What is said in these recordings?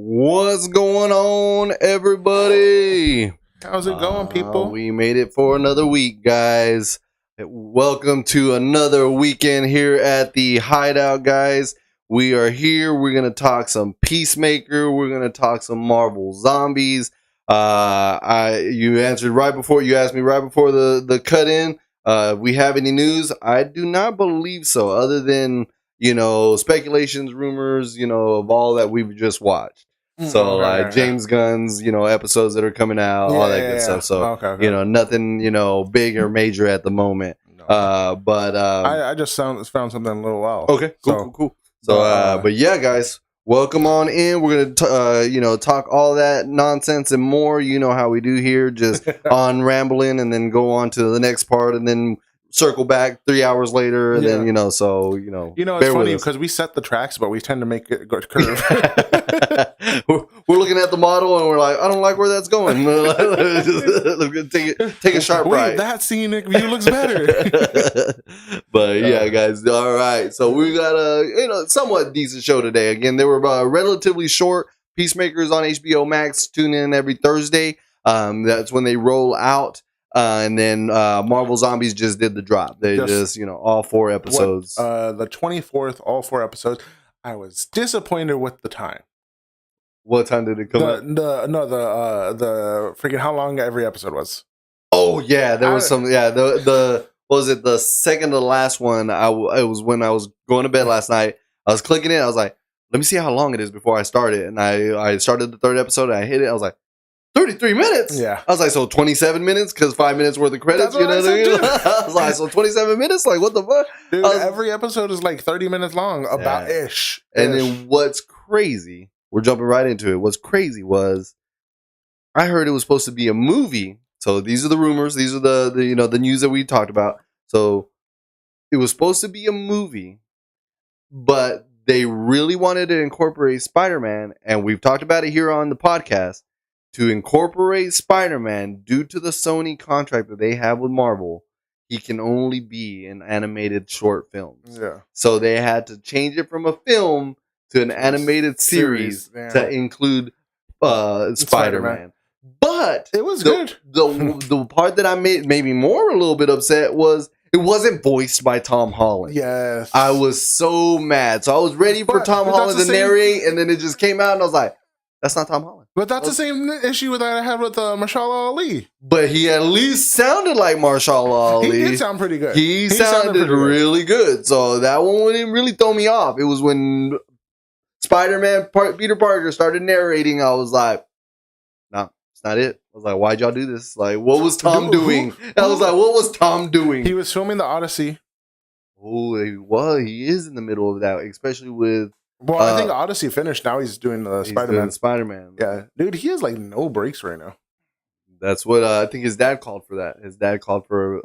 What's going on, everybody? How's it going, people? We made it for another week, guys. Welcome to another weekend here at the Hydeout, guys. We are here. We're going to talk some Peacemaker. We're going to talk some Marvel Zombies. You asked me right before the cut in. We have any news? I do not believe so, other than, speculations, rumors, of all that we've just watched. So, James Gunn's, episodes that are coming out, all that good stuff. So, nothing, big or major at the moment. No. I just found something a little while. Okay, cool. So, but yeah, guys, welcome on in. We're gonna, talk all that nonsense and more. You know how we do here, just on rambling, and then go on to the next part, and then circle back 3 hours later, and then it's funny because we set the tracks, but we tend to make it go curve. we're looking at the model and we're like, I don't like where that's going. Take a sharp right. That scenic view looks better. But yeah, guys, all right. So we got a somewhat decent show today. Again, they were relatively short. Peacemakers on HBO Max. Tune in every Thursday. That's when they roll out. And then Marvel Zombies just did the drop. They just all 4 episodes. The 24th, all 4 episodes. I was disappointed with the time. What time did it come out? The freaking how long every episode was. Oh yeah, there was some. Yeah, the was it the second to the last one? It was when I was going to bed last night. I was clicking it. I was like, let me see how long it is before I start it. And I started the 3rd episode. And I hit it. I was like, 33 minutes. Yeah. I was like, so 27 minutes because 5 minutes worth of credits. You know what I mean? I was like, so 27 minutes. Like, what the fuck? Dude, every episode is like 30 minutes long, about ish. And then what's crazy? We're jumping right into it. What's crazy was I heard it was supposed to be a movie. So these are the rumors. These are the news that we talked about. So it was supposed to be a movie, but they really wanted to incorporate Spider-Man, and we've talked about it here on the podcast. To incorporate Spider-Man, due to the Sony contract that they have with Marvel, he can only be in animated short films. Yeah. So they had to change it from a film to an animated series to include Spider-Man. But it was good. The part that made me more a little bit upset was it wasn't voiced by Tom Holland. Yes. I was so mad. So I was ready for Tom Holland to narrate, and then it just came out, and I was like, that's not Tom Holland. But that's the same issue that I had with Mahershala Ali. But he at least sounded like Mahershala Ali. He did sound pretty good. He sounded really good. So that one didn't really throw me off. It was when Spider-Man Peter Parker started narrating, I was like, no, it's not it. I was like, why'd y'all do this? Like, what was Tom doing? I was like, what was Tom doing? He was filming the Odyssey. Oh, he is in the middle of that, especially with... Well, I think Odyssey finished. Now he's doing Spider-Man. Spider-Man. Yeah. Dude, he has like no breaks right now. That's what I think his dad called for that. His dad called for,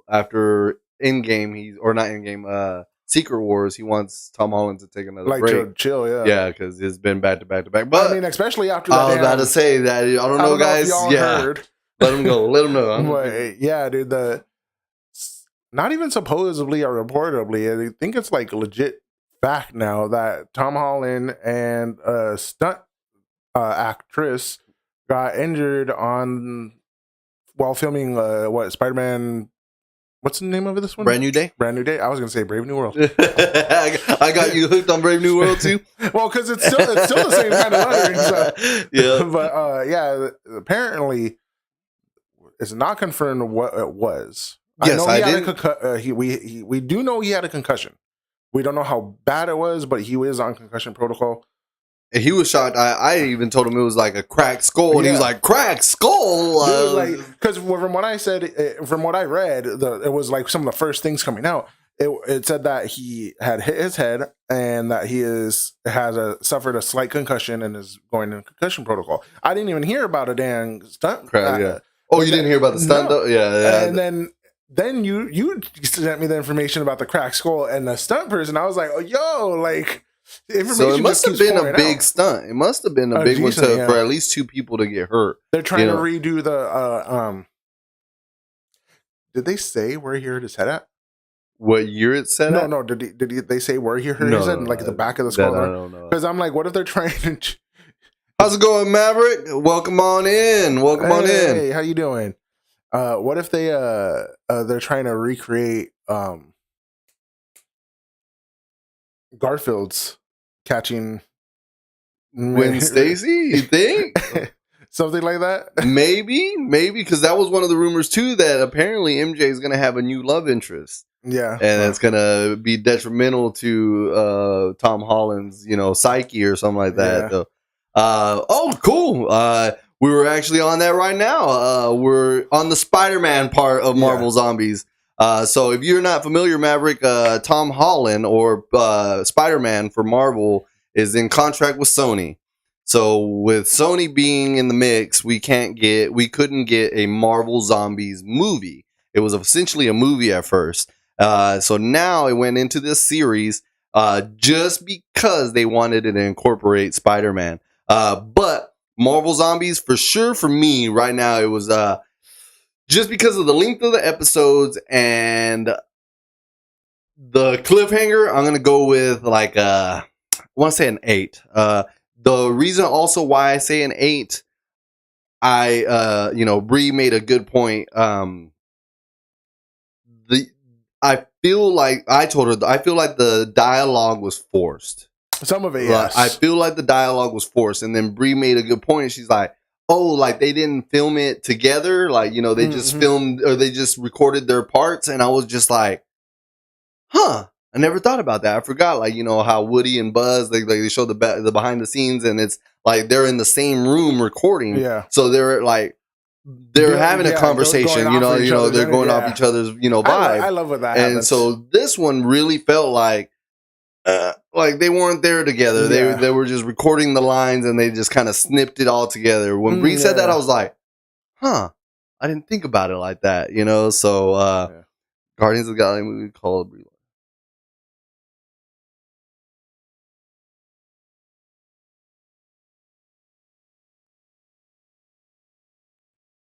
after Endgame, not Endgame, Secret Wars, he wants Tom Holland to take another break. Chill, yeah. Yeah, because it's been back to back to back. But I mean, especially after that. I was about to say that. I don't know, guys. If y'all heard. Let him go. Let him know. But, yeah, dude. Not even supposedly or reportedly, I think it's like legit fact now that Tom Holland and a stunt actress got injured while filming Spider-Man. What's the name of this one? Brand New Day. I was gonna say Brave New World. I got you hooked on Brave New World too. Well, because it's still the same kind of lettering. So. Yeah, but apparently it's not confirmed what it was. Yes, I did. We do know he had a concussion. We don't know how bad it was, but he was on concussion protocol. And he was shocked. I even told him it was like a cracked skull, and he was like, "Cracked skull." Because from what I said, from what I read, it was like some of the first things coming out. It said that he had hit his head and that he suffered a slight concussion and is going in concussion protocol. I didn't even hear about a damn stunt. Oh, you didn't hear about the stunt though? Yeah. And then you sent me the information about the cracked skull and the stunt person. I was like, oh, yo, like, information. So it must have been a big stunt. It must have been a big one for at least 2 people to get hurt. They're trying to redo the. Did they say where he hurt his head at? What year it's set at? No. Did they say where he hurt his head? Like the back of the skull? No. Because I'm like, what if they're trying to How's it going, Maverick? Welcome on in. Welcome on in. Hey, how you doing? What if they're trying to recreate Garfield's catching Gwen Stacy? You think? Something like that? Maybe, because that was one of the rumors too, that apparently MJ is going to have a new love interest. Yeah, and it's going to be detrimental to Tom Holland's, psyche or something like that. Yeah. So, oh, cool. We were actually on that right now. We're on the Spider-Man part of Marvel Zombies. So if you're not familiar, Maverick, Tom Holland or Spider-Man for Marvel is in contract with Sony. So with Sony being in the mix, we couldn't get a Marvel Zombies movie. It was essentially a movie at first. So now it went into this series just because they wanted to incorporate Spider-Man. But Marvel Zombies, for sure, for me right now, it was just because of the length of the episodes and the cliffhanger. I'm gonna go with I want to say an 8. The reason also why I say an 8, Bree made a good point. I feel like the dialogue was forced. Some of it, yes. I feel like the dialogue was forced, and then Bree made a good point. She's like, "Oh, like they didn't film it together. Like they just filmed or they just recorded their parts." And I was just like, "Huh." I never thought about that. I forgot, how Woody and Buzz, they show the behind the scenes, and it's like they're in the same room recording. Yeah. So they're having a conversation. They're going off each other's vibe. I love what that happens. And so this one really felt like they weren't there together. They were just recording the lines, and they just kind of snipped it all together. When Bree said that, I was like, "Huh." I didn't think about it like that. So Guardians of the Galaxy movie called Brie.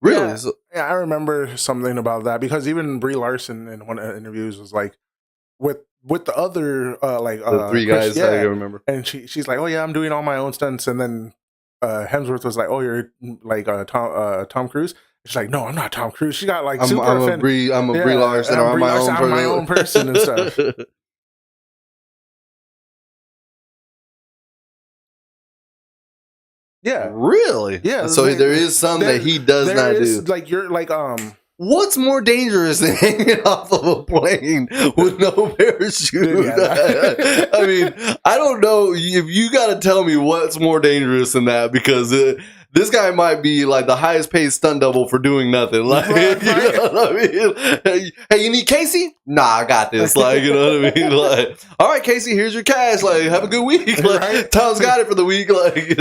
Really? Yeah, I remember something about that because even Brie Larson in one of the interviews was like, with the other the 3 guys. I remember, and she's like, "Oh yeah, I'm doing all my own stunts," and then Hemsworth was like, "Oh, you're like Tom Cruise." She's like, "No, I'm not Tom Cruise." She got I'm a Brie Larson. I'm my own person and stuff. Yeah. Really? Yeah. So there is some that he does not do. Like you're like What's more dangerous than hanging off of a plane with no parachute? Yeah. I mean, I don't know if you got to tell me what's more dangerous than that, because this guy might be like the highest paid stunt double for doing nothing. Like, right. You know what I mean? Hey, you need Casey? Nah, I got this. Like, you know what I mean? Like, all right, Casey, here's your cash. Like, have a good week. Like, right? Tom's got it for the week. Like,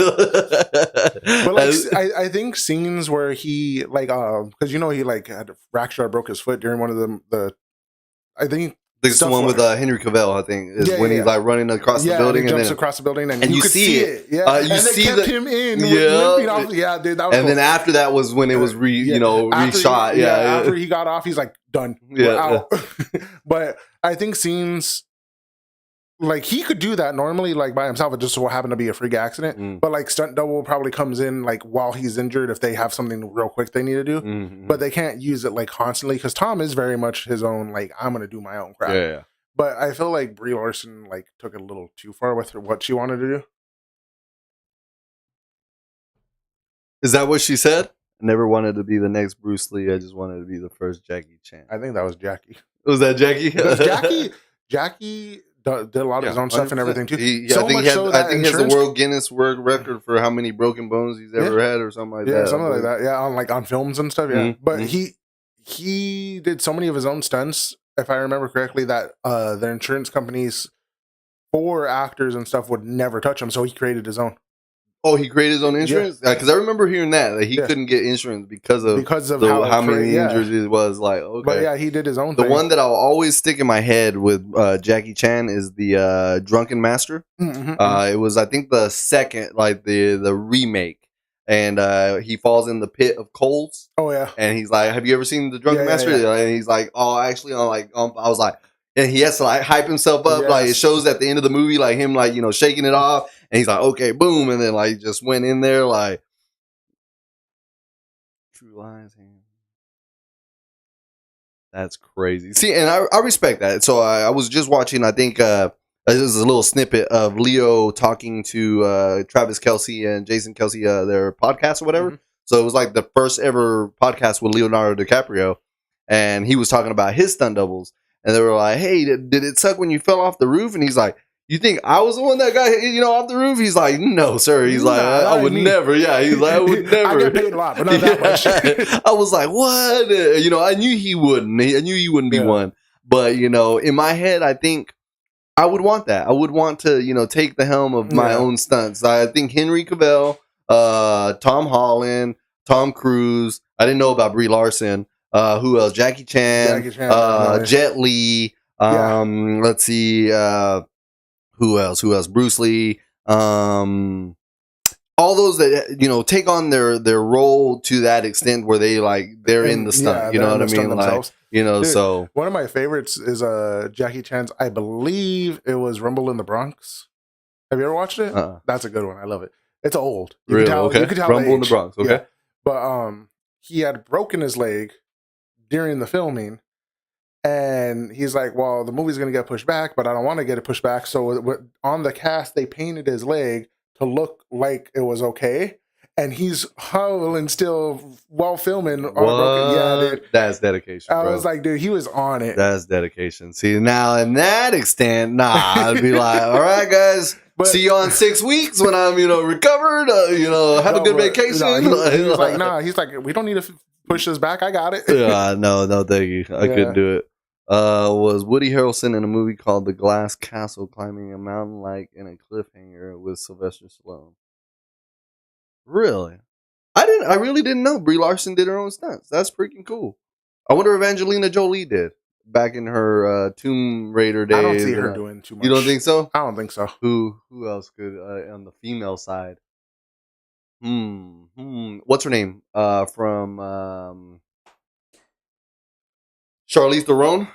But I think scenes where he because he had fractured or broke his foot during one of the I think. This one with Henry Cavill, I think, is when he's like running across the building, and jumps across the building, and you could see it. Yeah, you and see they kept him in. Off. Yeah, dude. That was and then after that was when it was reshot. After he got off, he's like done. Yeah, out. But I think scenes like he could do that normally, like by himself. It just so happened to be a freak accident. But like stunt double probably comes in like while he's injured if they have something real quick they need to do. But they can't use it like constantly because Tom is very much his own. Like, I'm gonna do my own crap. Yeah. But I feel like Brie Larson like took it a little too far with what she wanted to do. Is that what she said? I never wanted to be the next Bruce Lee. I just wanted to be the first Jackie Chan. I think that was Jackie. Was that Jackie? Jackie did a lot of his own stuff and everything too. I think he has the world Guinness World Record for how many broken bones he's ever had, or something like that. Yeah, something like that. Yeah, on films and stuff. Yeah, but he did so many of his own stunts, if I remember correctly, that the insurance companies for actors and stuff would never touch him. So he created his own. Oh, he created his own insurance? Because I remember hearing that he couldn't get insurance because of how many injuries it was. Like, okay. But yeah, he did his own thing. The one that I'll always stick in my head with Jackie Chan is the Drunken Master. It was, I think, the second, like the remake. And he falls in the pit of coals. Oh, yeah. And he's like, have you ever seen the Drunken Master? Yeah. And he's like, oh, actually, I was like, and he has to like hype himself up. Yes. Like, it shows at the end of the movie, like him, like, shaking it off. And he's like, okay, boom. And then like just went in there like True Lies. That's crazy. See, and I respect that. So I was just watching, I think this is a little snippet of Leo talking to Travis Kelce and Jason Kelce, their podcast or whatever. Mm-hmm. So it was like the first ever podcast with Leonardo DiCaprio. And he was talking about his stunt doubles. And they were like, hey, did it suck when you fell off the roof? And he's like, you think I was the one that got off the roof? He's like, no, sir. He's like, I would never. Yeah, he's like, I would never. I get paid a lot, but not that much. I was like, what? I knew he wouldn't. I knew he wouldn't be one. But, in my head, I think I would want that. I would want to, take the helm of my own stunts. I think Henry Cavill, Tom Holland, Tom Cruise. I didn't know about Brie Larson. Who else? Jackie Chan, Jet Li. Let's see. Who else? Bruce Lee. All those that take on their role to that extent where they're in the stunt. You know what I mean? Themselves. Dude, so one of my favorites is Jackie Chan's. I believe it was Rumble in the Bronx. Have you ever watched it? That's a good one. I love it. It's old. You really? Can tell, okay. You can tell Rumble in the Bronx. Okay. Yeah. But he had broken his leg during the filming. And he's like, well, the movie's going to get pushed back, but I don't want to get it pushed back. So on the cast, they painted his leg to look like it was okay. And he's howling still while filming. What? Yeah, dude. That's dedication, I was like, dude, he was on it. That's dedication. See, now in that extent, I'd be like, all right, guys. See you on 6 weeks when I'm, recovered. Have a good vacation. He's like, nah. He's like, we don't need to push this back. I got it. No, thank you. I couldn't do it. Was Woody Harrelson in a movie called The Glass Castle climbing a mountain like in a cliffhanger with Sylvester Stallone? Really? I really didn't know Brie Larson did her own stunts. That's freaking cool. I wonder if Angelina Jolie did back in her Tomb Raider days. I don't see her doing too much. You don't think so? I don't think so. Who else could on the female side? What's her name? From Charlize Theron.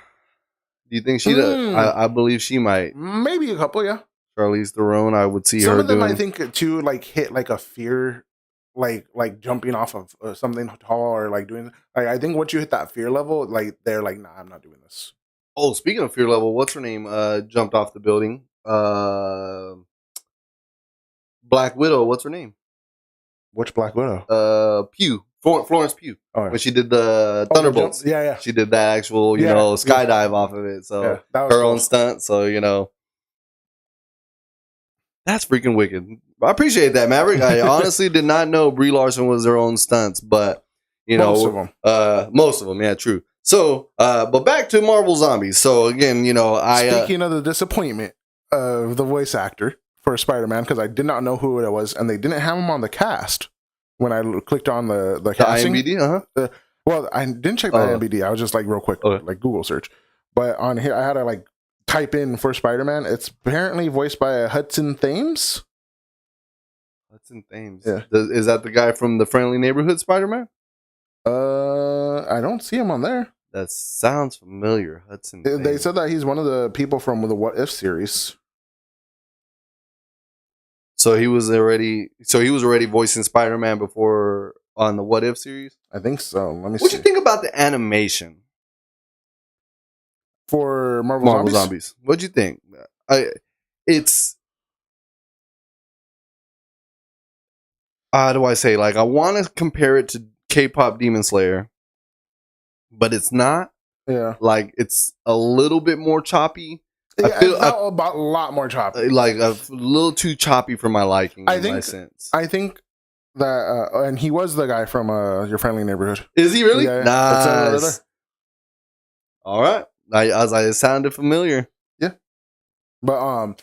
Do you think she does? I believe she might. Maybe a couple, yeah. Charlize Theron, I would see her. Some of them, I think, too, hit a fear, like jumping off of something tall or doing. I think once you hit that fear level, they're like, nah, I'm not doing this. Oh, speaking of fear level, what's her name? Jumped off the building. Black Widow. What's her name? Which Black Widow? Pugh. Florence Pugh. Oh, yeah. When she did the Thunderbolts. Yeah. She did that actual, skydive off of it. So her own stunt. So, that's freaking wicked. I appreciate that, Maverick. I honestly did not know Brie Larson was her own stunts, but most of them. Most of them, yeah, true. So, but back to Marvel Zombies. So again, speaking of the disappointment of the voice actor for Spider-Man, because I did not know who it was, and they didn't have him on the cast when I clicked on the casting. IMDb, well, I didn't check the IMDb. I was just real quick, Google search. But on here, I had to type in for Spider-Man. It's apparently voiced by Hudson Thames. Hudson Thames. Yeah. Is that the guy from the Friendly Neighborhood Spider-Man? I don't see him on there. That sounds familiar. Hudson Thames. They said that he's one of the people from the What If series. So he was already voicing Spider-Man before on the What If series? I think so. Let me see. What do you think about the animation for Marvel Zombies? What'd you think? How do I say? I want to compare it to K-pop Demon Slayer, but it's not. Yeah. It's a little bit more choppy. Yeah, I feel a lot more choppy. A little too choppy for my liking, my sense. I think that, and he was the guy from Your Friendly Neighborhood. Is he really? Yeah. Nice. All right. It sounded familiar. Yeah. But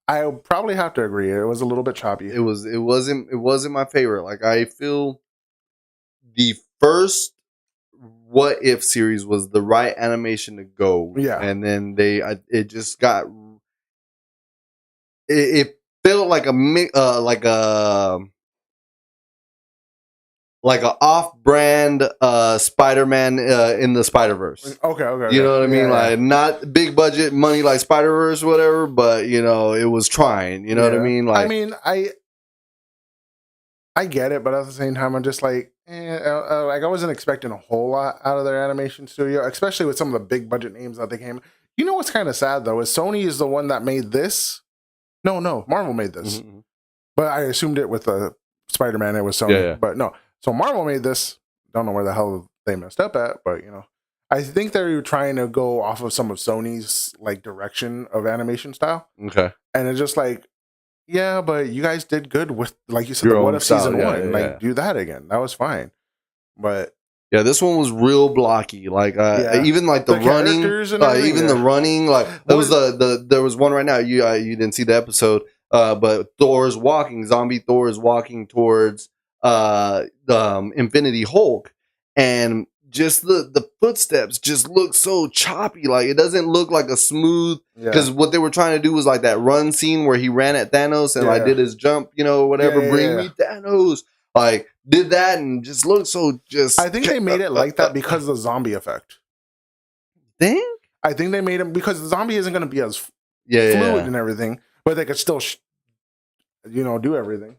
I probably have to agree. It was a little bit choppy. It wasn't my favorite. I feel the first What If series was the right animation to go. Yeah. And then it just got it felt like a like a off-brand Spider-Man in the Spider-Verse. Okay. You know what I mean? Yeah. Like not big budget money like Spider-Verse or whatever, but you know, it was trying. You know what I mean? Like, I mean, I get it, but at the same time, I'm just like, like I wasn't expecting a whole lot out of their animation studio, especially with some of the big budget names that they came. You know what's kind of sad though is Sony is the one that made this. No, Marvel made this, but I assumed it with the Spider-Man. It was Sony, but no. So Marvel made this. Don't know where the hell they messed up at, but you know, I think they're trying to go off of some of Sony's like direction of animation style. Okay, and it's just like. Yeah, but you guys did good with, like you said, the What If season 1. Like, do that again. That was fine. But yeah, this one was real blocky. Like, even like the running, even the running. Like, there was there was one right now. You didn't see the episode, but Thor's walking. Zombie Thor is walking towards the Infinity Hulk, and just the footsteps just look so choppy. Like it doesn't look like a smooth, because what they were trying to do was like that run scene where he ran at Thanos and like did his jump, you know, whatever, bring me Thanos. Like did that and just looked so just. I think they made it like that because of the zombie effect. Think? I think they made him because the zombie isn't going to be as fluid and everything, but they could still, do everything.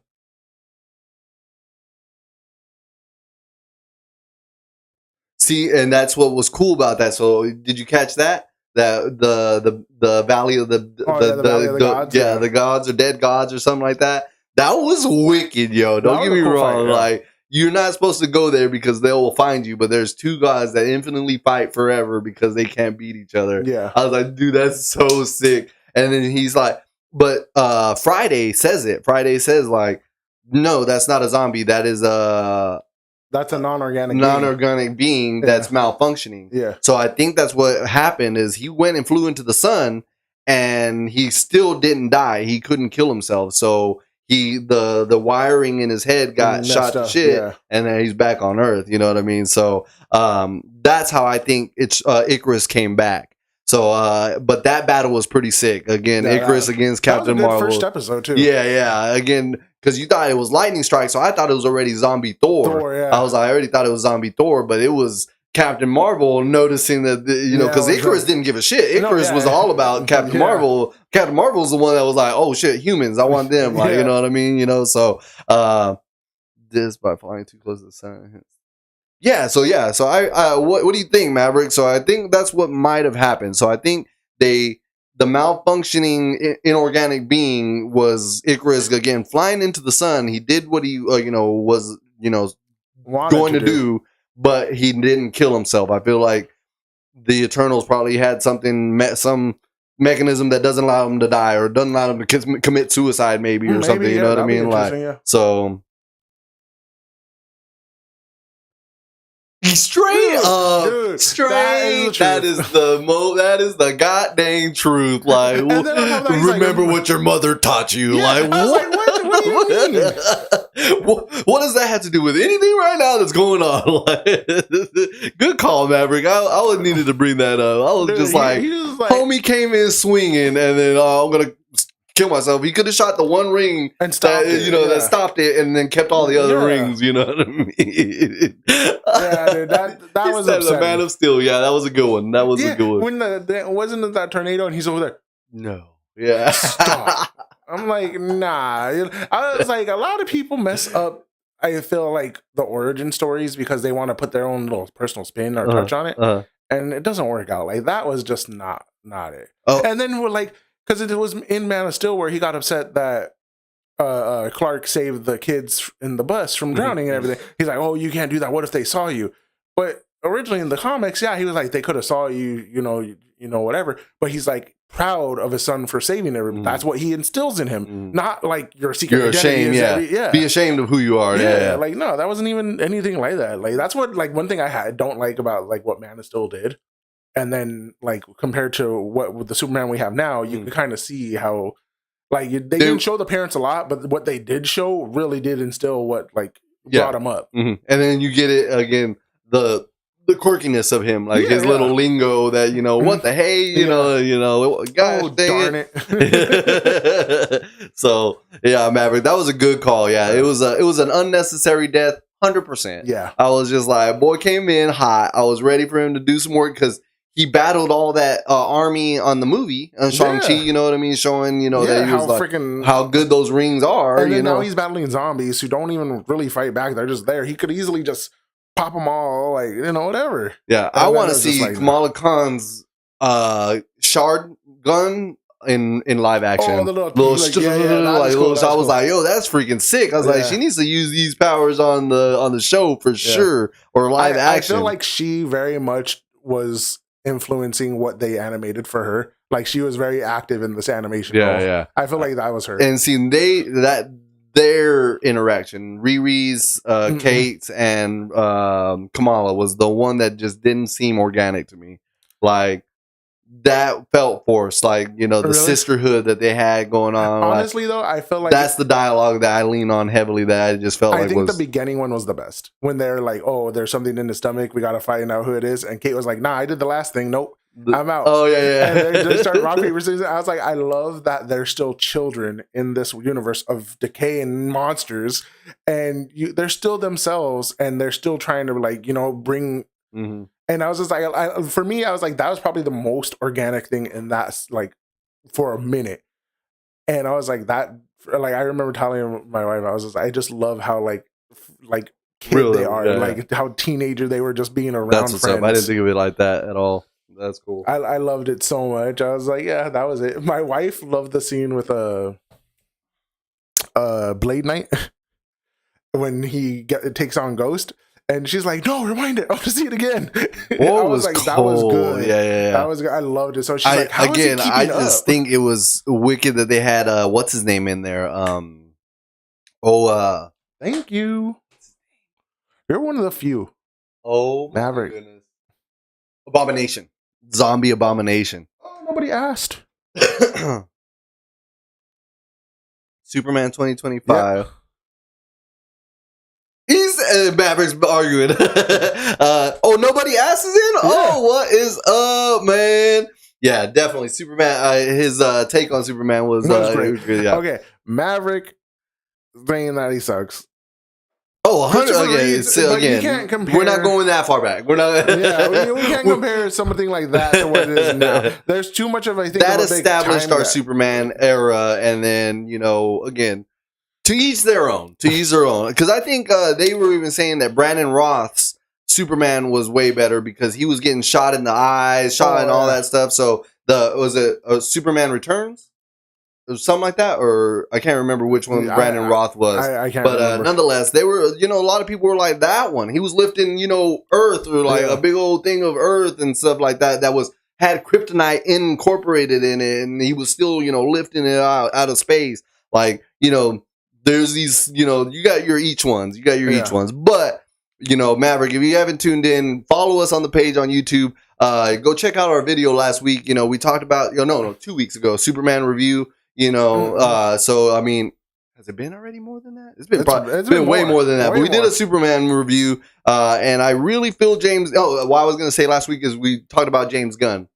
See, and that's what was cool about that. So, did you catch that? That the Valley of the Gods, the gods or dead gods or something like that. That was wicked, yo. Don't get me wrong. Like you're not supposed to go there because they will find you. But there's two gods that infinitely fight forever because they can't beat each other. Yeah, I was like, dude, that's so sick. And then he's like, but Friday says it. Friday says like, no, that's not a zombie. That is that's a non-organic being that's malfunctioning. Yeah. So I think that's what happened is he went and flew into the sun and he still didn't die. He couldn't kill himself. So the wiring in his head got shot to shit and then he's back on Earth. You know what I mean? So that's how I think it's Icarus came back. So but that battle was pretty sick. Again, Icarus against Captain Marvel. First episode too. Yeah. Again, because you thought it was Lightning Strike, so I thought it was already Zombie Thor. I already thought it was Zombie Thor, but it was Captain Marvel noticing that, because Icarus didn't give a shit. Icarus was all about Captain Marvel. Captain Marvel's the one that was like, oh shit, humans, I want them. Like, you know what I mean? So this by flying too close to the sun. So I what do you think, Maverick? So I think that's what might have happened. So I think the malfunctioning inorganic being was Icarus again flying into the sun. He did what he was going to do, but he didn't kill himself. I feel like the Eternals probably had some mechanism that doesn't allow him to die or doesn't allow him to commit suicide, maybe or something. You know what I mean? Like so. Straight up, that is the goddamn truth. Like, remember what your mother taught you. Like, what do you mean? What does that have to do with anything right now that's going on? Like, good call, Maverick. I would needed to bring that up. I was just like, homie came in swinging, and then I'm gonna kill myself. He could have shot the one ring and stopped that stopped it, and then kept all the other rings. You know what I mean? Yeah, dude, that was the Man of Steel. Yeah, that was a good one. That was a good one. When wasn't that tornado and he's over there? No. Yeah. Stop. I'm like, nah. I was like, a lot of people mess up. I feel like the origin stories because they want to put their own little personal spin or touch on it, and it doesn't work out. Like that was just not it. Oh. And then we're like. Because it was in Man of Steel where he got upset that Clark saved the kids in the bus from drowning and everything. He's like, oh, you can't do that. What if they saw you? But originally in the comics, he was like, they could have saw you, whatever. But he's like proud of his son for saving everybody. That's what he instills in him. Not like your secret identity. Ashamed, Be ashamed of who you are. Yeah. Like, no, that wasn't even anything like that. Like, that's what, like, one thing I don't like about, like, what Man of Steel did. And then, like, compared to what the Superman we have now, you can kind of see how, like, they didn't show the parents a lot, but what they did show really did instill what, like, brought him up. And then you get it again, the quirkiness of him, like his little lingo that what the hey, gosh, darn it. So Maverick, that was a good call. Yeah, it was an unnecessary death. 100%. Yeah. I was just like, boy came in hot. I was ready for him to do some work because he battled all that army on the movie on Shang-Chi, Yeah. you know what I mean? Showing, you know, that he was how like, freaking how good those rings are, and then you know? now he's battling zombies who don't even really fight back. They're just there. He could easily just pop them all, like, you know, whatever. Yeah, And I then want to it's just see like, Kamala Khan's shard gun in live action. Oh, the little that is cool. So I was like, yo, that's freaking sick. I was like, she needs to use these powers on the show for sure, or live action. I feel like she very much was influencing what they animated for her. Like, she was very active in this animation. Yeah. I feel like that was her. And see, their interaction, Riri's, Kate, and Kamala was the one that just didn't seem organic to me. Like, that felt forced, like, you know, the sisterhood that they had going on. Honestly, like, though, I feel like that's the dialogue that I lean on heavily. That I just felt I think the beginning one was the best. When they're like, "Oh, there's something in the stomach. We gotta find out who it is." And Kate was like, "Nah, I did the last thing. Nope, I'm out." Oh yeah. And they start rock paper scissors. I was like, I love that they're still children in this universe of decay and monsters, and they're still themselves, and they're still trying to, like, you know, bring. Mm-hmm. And I was just like, for me, I was like, that was probably the most organic thing in that, like, for a minute. And I was like, that, like, I remember telling my wife, I was just, I just love how, like kid they are, like how teenager they were just being around. That's what's up. I didn't think of it like that at all. That's cool. I loved it so much. I was like, yeah, that was it. My wife loved the scene with Blade Knight when he takes on Ghost. And she's like, "No, rewind it. I want to see it again." I was like, "That was good. Yeah. That was good. I loved it." So she's like, "How again?" I just think it was wicked that they had what's his name in there. Thank you. You're one of the few. Oh, Maverick. My goodness. Abomination. Zombie Abomination. Oh, nobody asked. Superman 2025. Yep. He's Maverick's arguing. Nobody asks in? Yeah. Oh, what is up, man? Yeah, definitely. Superman, his take on Superman was great. Okay, Maverick saying that he sucks. Oh, 100 again. So again, you can't compare. We're not going that far back. We're not. Yeah, we can't compare something like that to what it is now. There's too much of, I think, that established our Superman era, and then, you know, again, to each their own. To each their own. Because I think they were even saying that Brandon Roth's Superman was way better because he was getting shot in the eyes, and all that stuff. So was it Superman Returns? Or something like that, or I can't remember which one Brandon Roth was. I can't remember. Nonetheless, they were, you know, a lot of people were like, that one. He was lifting, you know, Earth, or like a big old thing of Earth and stuff like that. That had kryptonite incorporated in it, and he was still, you know, lifting it out of space. Like, you know, there's these, you know, you got your each ones. Each ones. But, you know, Maverick, if you haven't tuned in, follow us on the page on YouTube. Go check out our video last week. You know, we talked about, 2 weeks ago, Superman review. You know, so I mean, has it been already more than that? It's been way more than that. But we did a Superman review, and I really feel James. What I was going to say last week is we talked about James Gunn.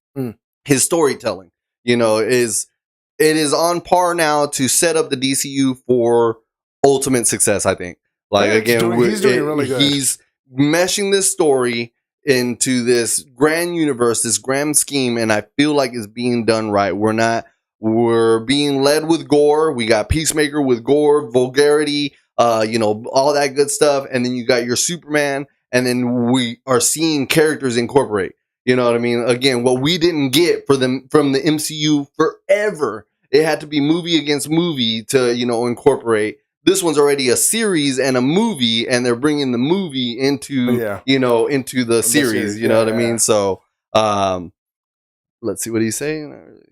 His storytelling, you know, it is on par now to set up the DCU for ultimate success. I think, like he's doing really good. He's meshing this story into this grand universe, this grand scheme, and I feel like it's being done right. We're being led with gore. We got Peacemaker with gore, vulgarity, you know, all that good stuff. And then you got your Superman. And then we are seeing characters incorporate. You know what I mean? Again, what we didn't get from the MCU forever. It had to be movie against movie to, you know, incorporate. This one's already a series and a movie, and they're bringing the movie into, you know, into the series. You know what I mean? So, let's see what he's saying.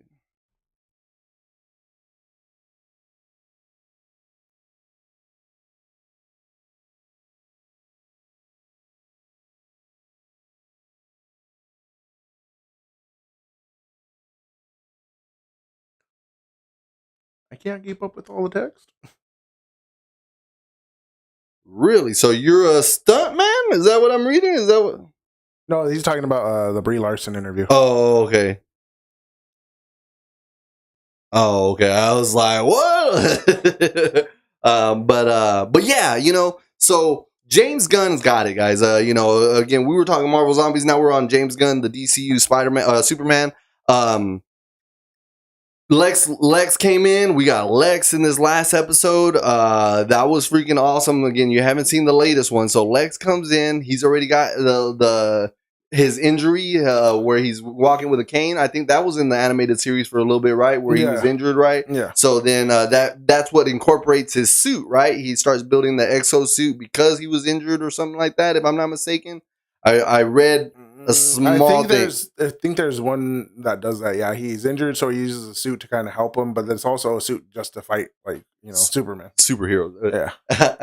I can't keep up with all the text. Really? So you're a stunt man? Is that what I'm reading? Is that what? No, he's talking about the Brie Larson interview. Oh, okay. I was like, what? But yeah, you know. So James Gunn's got it, guys. Again, we were talking Marvel Zombies. Now we're on James Gunn, the DCU Spider-Man, Superman. Lex came in. We got Lex in this last episode. That was freaking awesome. Again, you haven't seen the latest one, so Lex comes in. He's already got his injury where he's walking with a cane. I think that was in the animated series for a little bit, right? Where he was injured, right? Yeah. So then that's what incorporates his suit, right? He starts building the exosuit because he was injured or something like that, if I'm not mistaken. I read a small thing. I think there's one that does that. Yeah, he's injured, so he uses a suit to kind of help him, but there's also a suit just to fight, like, Superman. Superhero. Yeah.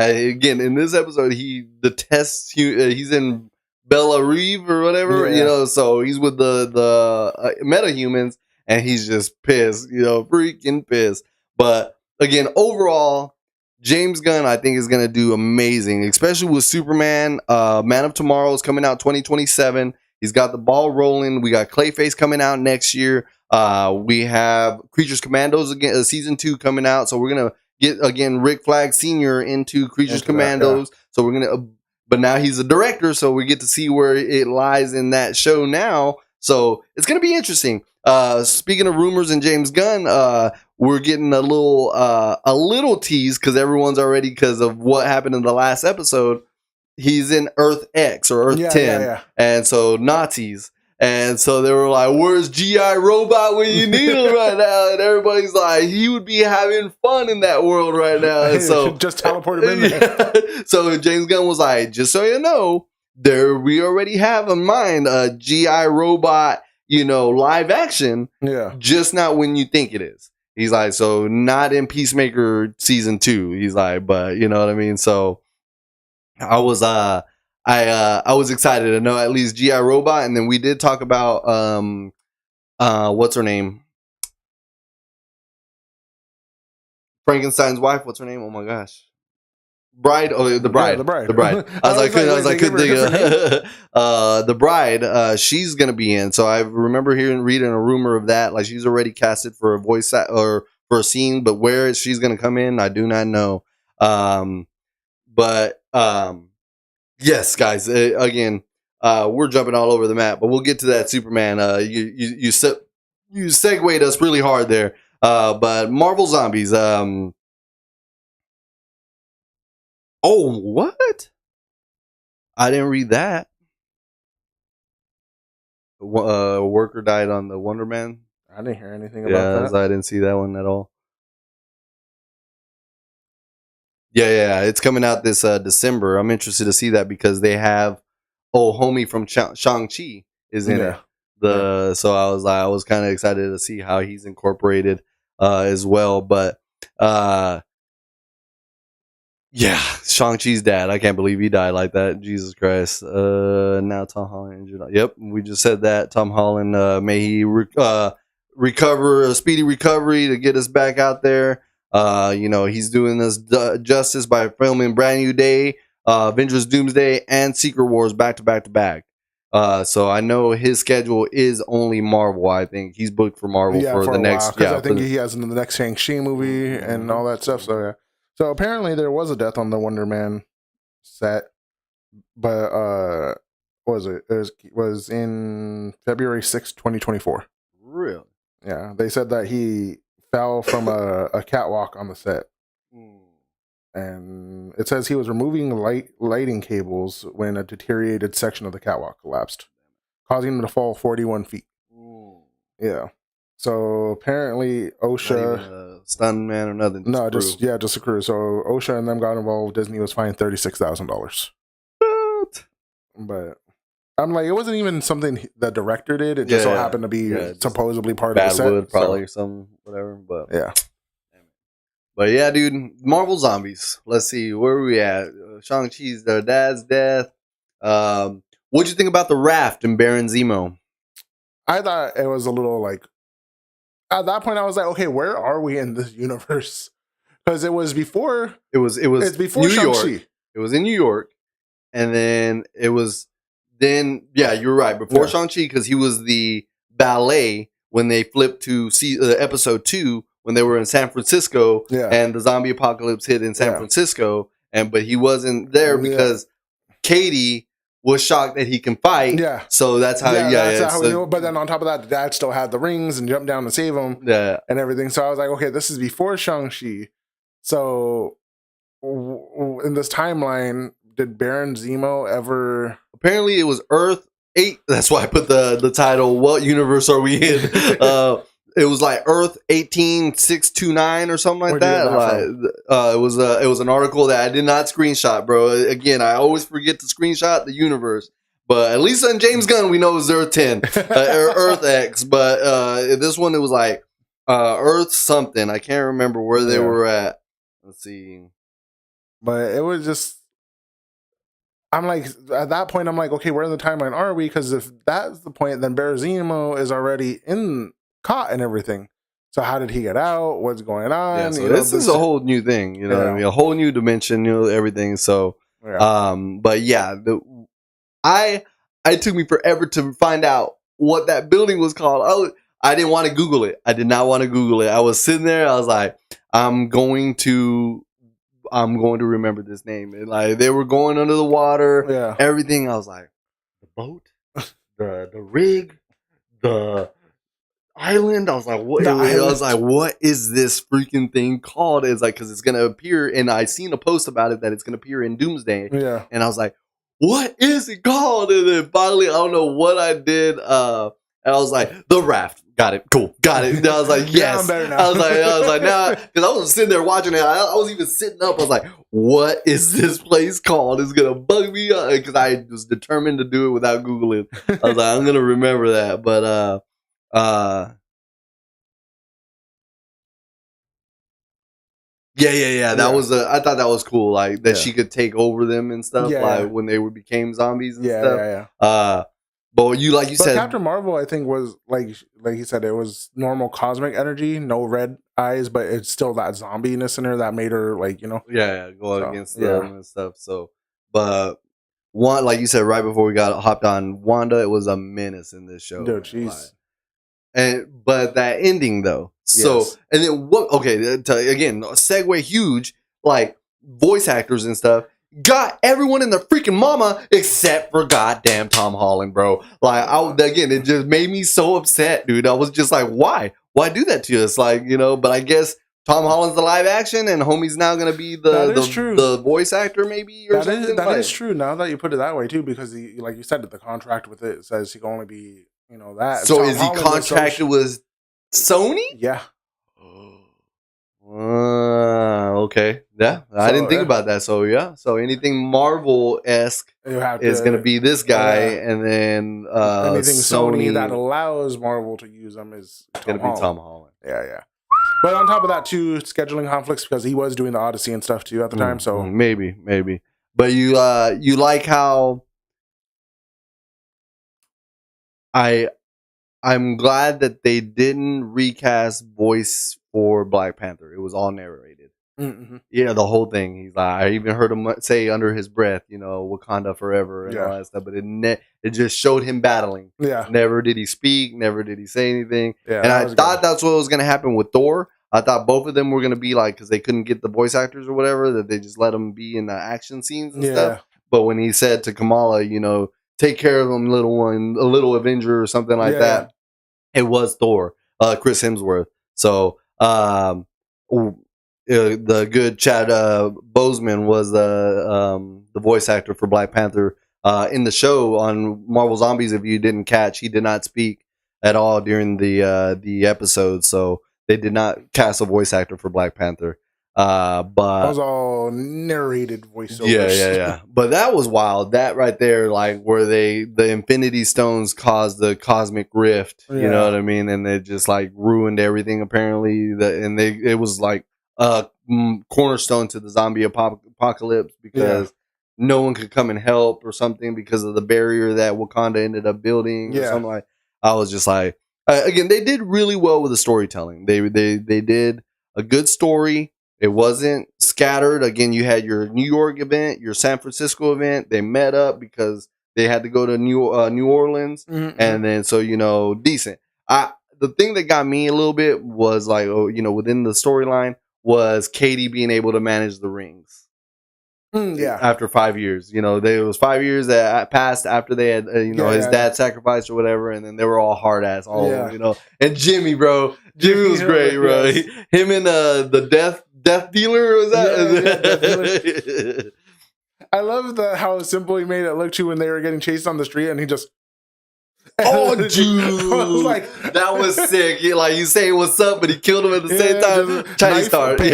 Again, in this episode, he detests. He's in Bella Reeve or whatever, so he's with the metahumans, and he's just pissed, freaking pissed. But again, overall, James Gunn, I think, is going to do amazing, especially with Superman. Man of Tomorrow is coming out 2027. He's got the ball rolling. We got Clayface coming out next year. We have Creatures Commandos again, season 2 coming out. So we're going to get, again, Rick Flag Sr. into Creatures Commandos. Yeah. So we're going to, but now he's a director, so we get to see where it lies in that show now. So it's going to be interesting. Speaking of rumors and James Gunn, we're getting a little tease because everyone's already, because of what happened in the last episode, he's in Earth X or Earth 10. Yeah. And so Nazis. And so they were like, where's G.I. Robot when you need him right now? And everybody's like, he would be having fun in that world right now. And so just teleport him in there. So James Gunn was like, just so you know, we already have in mind a G.I. Robot, live action. Yeah. Just not when you think it is. He's like, so not in Peacemaker season 2. He's like, but you know what I mean? So I was excited to know at least G.I. Robot, and then we did talk about what's her name? Frankenstein's wife. What's her name? Oh my gosh. Bride. Oh, the bride. Yeah, the bride. I was like, couldn't think of the bride. She's gonna be in. So I remember reading a rumor of that. Like, she's already casted for a voice or for a scene, but where she's gonna come in, I do not know. Yes, guys. Again, we're jumping all over the map, but we'll get to that. Superman. You segued us really hard there. But Marvel Zombies. Oh, what? I didn't read that. A worker died on the Wonder Man. I didn't hear anything about that. I didn't see that one at all. Yeah, it's coming out this December. I'm interested to see that because they have homie from Shang-Chi is in it. So I was kind of excited to see how he's incorporated as well. But yeah, Shang-Chi's dad. I can't believe he died like that. Jesus Christ. Now Tom Holland injured. Yep, we just said that. Tom Holland, may he recover, a speedy recovery to get us back out there. He's doing this justice by filming Brand New Day, Avengers Doomsday, and Secret Wars back to back to back. So I know his schedule is only Marvel. I think he's booked for Marvel for the next. I think he has in the next Shang-Chi movie and all that stuff. So yeah. So apparently there was a death on the Wonder Man set, but what was it? It was in February 6th, 2024. Really? Yeah. They said that he fell from a catwalk on the set. And it says he was removing lighting cables when a deteriorated section of the catwalk collapsed, causing him to fall 41 feet. Yeah. So apparently OSHA, not even a stunt man or nothing. Just a crew. So OSHA and them got involved. Disney was fined $36,000. But I'm like, it wasn't even something the director did. It just so happened to be supposedly part of the set. Wood, probably, or some whatever. But yeah. But yeah, dude, Marvel Zombies. Let's see, where are we at? Shang-Chi's their dad's death. What'd you think about the raft in Baron Zemo? I thought it was a little like, at that point I was like, okay, where are we in this universe? Because it was before. It's before New Shang-Chi. York. It was in New York, and then it was. Then yeah, you're right. Before Shang-Chi, because he was the ballet when they flipped to episode 2. When they were in San Francisco and the zombie apocalypse hit in San Francisco, but he wasn't there because Katie was shocked that he can fight. Yeah. So that's how. That's how we so, knew it. But then on top of that, the dad still had the rings and jumped down to save him. Yeah. And everything. So I was like, okay, this is before Shang-Chi. So in this timeline, did Baron Zemo ever? Apparently, it was Earth 8. That's why I put the title. What universe are we in? It was like Earth 18629 or something like that. It was an article that I did not screenshot, bro. Again, I always forget to screenshot the universe. But at least on James Gunn, we know it's Earth 10 or Earth X. But this one, it was like Earth something. I can't remember where they were at. Let's see. But it was just, I'm like, at that point, I'm like, okay, where in the timeline are we? Because if that's the point, then Baron Zemo is already caught and everything. So how did he get out? What's going on? Yeah, so this is a whole new thing, you know what I mean? A whole new dimension, everything. So, but yeah, it took me forever to find out what that building was called. I didn't want to Google it. I did not want to Google it. I was sitting there. I was like, I'm going to remember this name. And like they were going under the water, everything. I was like, the boat, the rig, the island. I was like, what? I was like, what is this freaking thing called? It's like, because it's gonna appear, and I seen a post about it that it's gonna appear in Doomsday. Yeah, and I was like, what is it called? And then finally, I don't know what I did. And I was like, the raft. Got it. Cool. Got it. And I was like, yes. I'm better now. I was like, now, because I was sitting there watching it. I was even sitting up. I was like, what is this place called? It's gonna bug me up because I was determined to do it without Googling. I was like, I'm gonna remember that. But yeah. That was I thought that was cool. Like that she could take over them and stuff. When they became zombies and stuff. But like you said, Captain Marvel, I think, was like you said, it was normal cosmic energy, no red eyes, but it's still that zombiness in her that made her go against them and stuff. So, but like you said, right before we got hopped on Wanda, it was a menace in this show. Dude, jeez. But that ending though, and then what? Okay, again, segue huge, like voice actors and stuff. Got everyone in their freaking mama except for goddamn Tom Holland, bro. Like, again, it just made me so upset, dude. I was just like, why do that to us? Like, but I guess Tom Holland's the live action, and homie's now gonna be the voice actor, maybe. Or something. That is true. Now that you put it that way, too, because like you said, the contract with it says he can only be, that. So is he contracted with Sony? Yeah. Okay. Yeah. I didn't think about that. So so anything Marvel-esque is going to be this guy, and then anything Sony that allows Marvel to use them is going to be Tom Holland. Yeah. But on top of that, too, scheduling conflicts because he was doing the Odyssey and stuff too at the time. So maybe. But you like how I'm glad that they didn't recast voice for Black Panther. It was all narrated. Mm-hmm. Yeah, the whole thing. He's like, I even heard him say under his breath, Wakanda forever and all that stuff. But it just showed him battling. Yeah. Never did he speak. Never did he say anything. Yeah, and I thought that's what was going to happen with Thor. I thought both of them were going to be like, because they couldn't get the voice actors or whatever, that they just let them be in the action scenes and stuff. But when he said to Kamala, take care of him, little one, a little Avenger or something like that, it was Thor, Chris Hemsworth. So the good Chad Boseman was the voice actor for Black Panther in the show on Marvel Zombies. If you didn't catch, he did not speak at all during the episode, so they did not cast a voice actor for Black Panther. But that was all narrated voiceovers. Yeah. But that was wild. That right there, like where the Infinity Stones caused the cosmic rift. You know what I mean? And they just like ruined everything. Apparently, it was like a cornerstone to the zombie apocalypse because no one could come and help or something because of the barrier that Wakanda ended up building or something like. I was just like, again, they did really well with the storytelling. They did a good story. It wasn't scattered. Again, you had your New York event, your San Francisco event. They met up because they had to go to New Orleans, and then decent. The thing that got me a little bit was like, within the storyline was Katie being able to manage the rings. Yeah. After 5 years. You know, it was 5 years that passed after they had, his dad sacrificed or whatever, and then they were all hard ass, you know. And Jimmy, bro, Jimmy was great, bro. Yes. Him and the death dealer, was that? Death dealer. I love how simple he made it look to when they were getting chased on the street, and he just. Oh, dude! Like, that was sick. He's saying what's up, but he killed him at the same time. Chinese star, dude,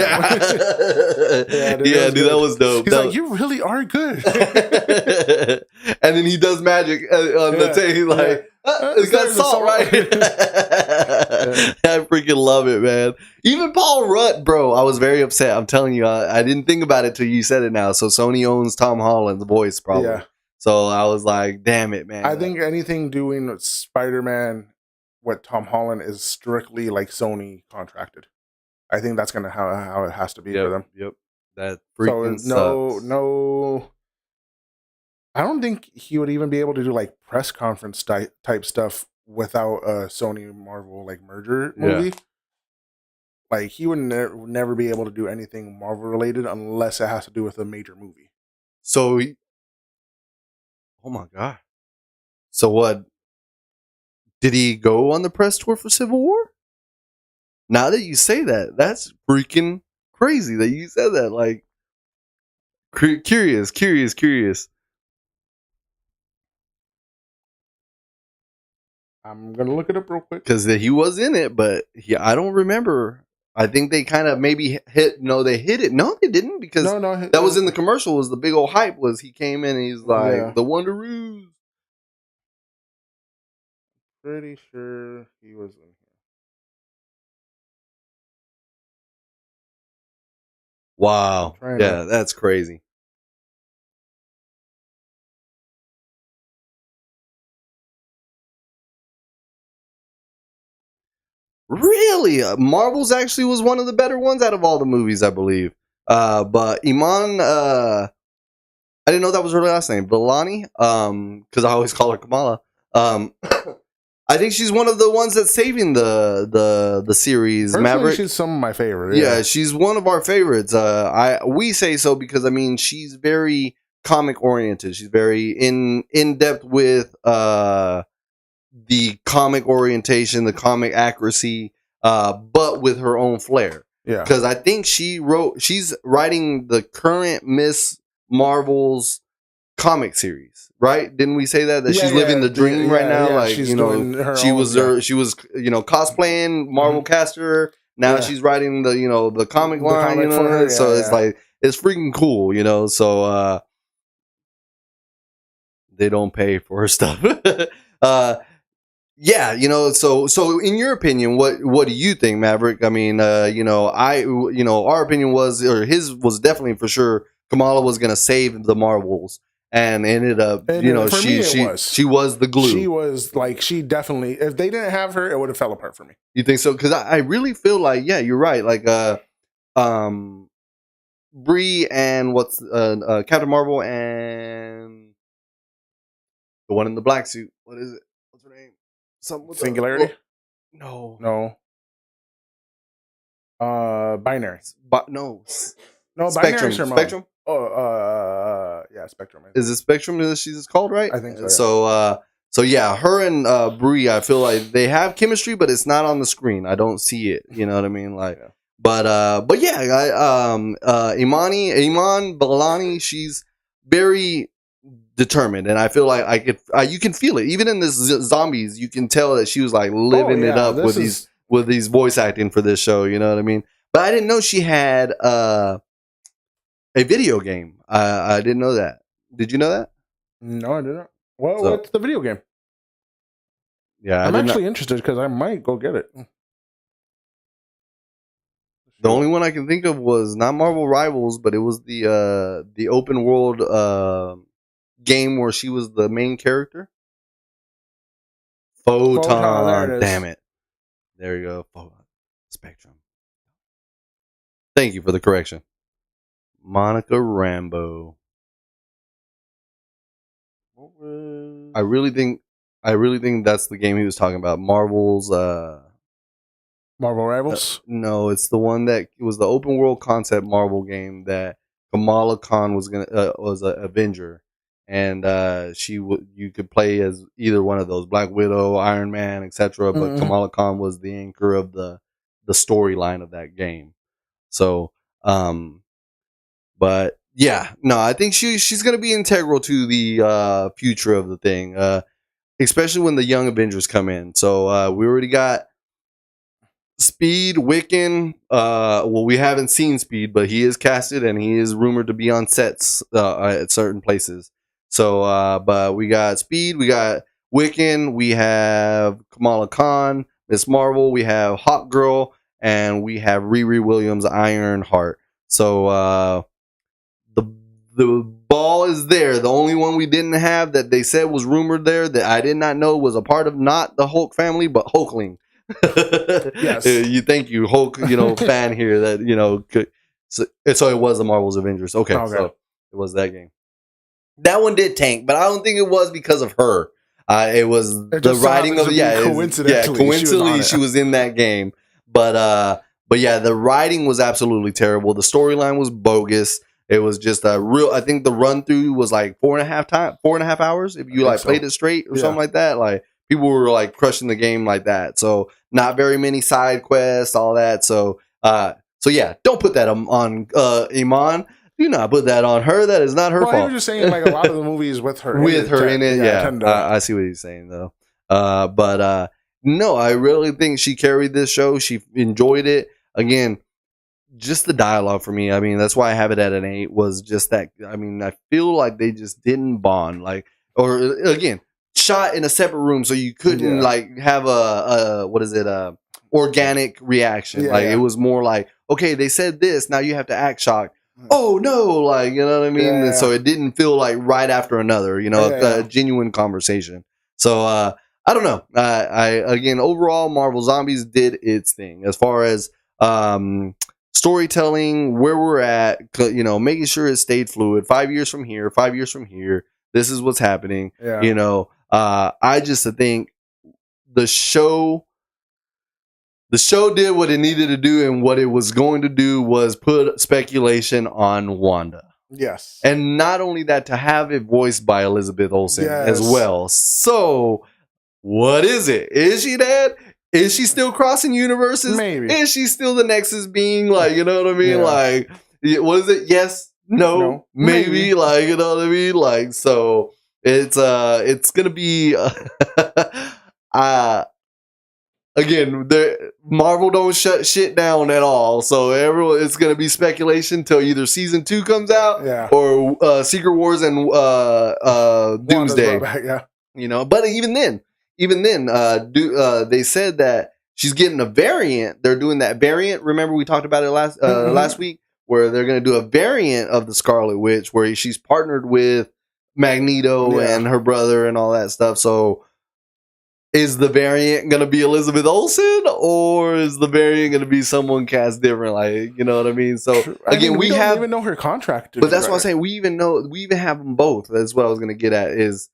that was dope. He's like, you really are good. And then he does magic on the tape. He's like, it's got salt, right? I freaking love it, man. Even Paul Rudd, bro. I was very upset. I'm telling you, I didn't think about it till you said it now. So Sony owns Tom Holland's voice, probably. Yeah. So I was like, damn it, man. I think anything doing with Spider-Man with Tom Holland is strictly like Sony contracted. I think that's gonna how it has to be for them. Yep. That freaking sucks. No. I don't think he would even be able to do like press conference type stuff without a Sony Marvel like merger movie. Yeah. Like he would never be able to do anything Marvel related unless it has to do with a major movie. So. Oh my God. So what? Did he go on the press tour for Civil War? Now that you say that, that's freaking crazy that you said that. Like, curious. I'm going to look it up real quick. Because he was in it, but I don't remember. I think they kind of maybe hit. No, they hit it. No, they didn't, because that was in the commercial. Was the big old hype? Was he came in and he's like the Wonderoos? Pretty sure he was in here. Wow. Yeah, that's crazy. Really? Marvel's actually was one of the better ones out of all the movies, I believe. But Iman, I didn't know that was her last name, Vellani, because I always call her Kamala. I think she's one of the ones that's saving the series. Personally, Maverick. She's some of my favorites. Yeah, she's one of our favorites. We say so because she's very comic oriented. She's very in depth with the comic orientation, the comic accuracy, but with her own flair. Yeah, because I think she's writing the current Miss Marvel's comic series, right? Didn't we say that she's living the dream right now? Like, she was cosplaying Marvel caster. Now she's writing the comic line, for her. So it's like, it's freaking cool, So they don't pay for her stuff. Yeah, so in your opinion, what do you think, Maverick? I mean, our opinion was, or his was definitely for sure, Kamala was going to save the Marvels, and ended up, she was the glue. She was like, she definitely, if they didn't have her, it would have fell apart for me. You think so? Because I really feel like, yeah, you're right. Like, Brie and Captain Marvel and the one in the black suit. What is it? What's her name? Singularity? No. Binary. No, Spectrum. Spectrum. Yeah, Spectrum. Is it Spectrum that she's called, right? I think so. Yeah. So yeah, her and Brie, I feel like they have chemistry, but it's not on the screen. I don't see it. You know what I mean? Like, but yeah, Iman Vellani, she's very determined, and I feel like you can feel it even in this Zombies. You can tell that she was like living it up with these voice acting for this show. You know what I mean? But I didn't know she had a video game. I didn't know that. Did you know that? No, I didn't. Well, what's the video game? Yeah, I'm actually interested because I might go get it. The only one I can think of was not Marvel Rivals, but it was the open world game where she was the main character. Photon. Damn it. There you go. Photon. Spectrum. Thank you for the correction. Monica Rambeau. I really think that's the game he was talking about. Marvel Rivals? No, it's the one that it was the open world concept Marvel game that Kamala Khan was an Avenger, and you could play as either one of those, Black Widow, Iron Man, etc. But Kamala Khan was the anchor of the storyline of that game. So, but yeah, no, I think she's gonna be integral to the future of the thing, especially when the young Avengers come in. So we already got Speed, Wiccan. Well, we haven't seen Speed, but he is casted and he is rumored to be on sets at certain places. So, but we got Speed, we got Wiccan, we have Kamala Khan, Miss Marvel, we have Hawk Girl, and we have Riri Williams, Ironheart. So, the ball is there. The only one we didn't have that they said was rumored there that I did not know was a part of not the Hulk family, but Hulkling. Yes. Thank you, Hulk, fan here that, so it was the Marvel's Avengers. Okay. So it was that game. That one did tank, but I don't think it was because of her. It was the writing of coincidentally she was in that game. But yeah, the writing was absolutely terrible. The storyline was bogus. It was just I think the run through was like 4.5 hours if you played it straight or something like that. Like people were like crushing the game like that. So not very many side quests, all that. So yeah, don't put that on Iman. Do not put that on her. That is not her fault. I was just saying, like, a lot of the movies with her in it. Yeah, I see what he's saying though. But no, I really think she carried this show. She enjoyed it. Again, just the dialogue for me. I mean, that's why I have it at an 8. Was just that. I mean, I feel like they just didn't bond. Like, or again, shot in a separate room, so you couldn't like have a organic reaction. It was more like, okay, they said this, now you have to act shocked. Oh no, like, you know what I mean? And so it didn't feel like right after another, a genuine conversation. So I don't know. Again, overall, Marvel Zombies did its thing as far as storytelling, where we're at, making sure it stayed fluid. 5 years from here, 5 years from here, this is what's happening. I just think the show did what it needed to do, and what it was going to do was put speculation on Wanda. Yes. And not only that, to have it voiced by Elizabeth Olsen as well. So, what is it? Is she dead? Is she still crossing universes? Maybe. Is she still the Nexus being? Like, you know what I mean? Yeah. Like, what is it? Yes, no, maybe. Like, you know what I mean? Like, so it's gonna be again, Marvel don't shut shit down at all. So it's gonna be speculation till either season 2 comes out, or Secret Wars and Doomsday. But even then, they said that she's getting a variant. They're doing that variant. Remember we talked about it last week, where they're gonna do a variant of the Scarlet Witch, where she's partnered with Magneto and her brother and all that stuff. So, is the variant going to be Elizabeth Olsen, or is the variant going to be someone cast different? Like, you know what I mean? So again, we don't even know her contract. But that's what I'm saying. We even have them both. That's what I was going to get at. Is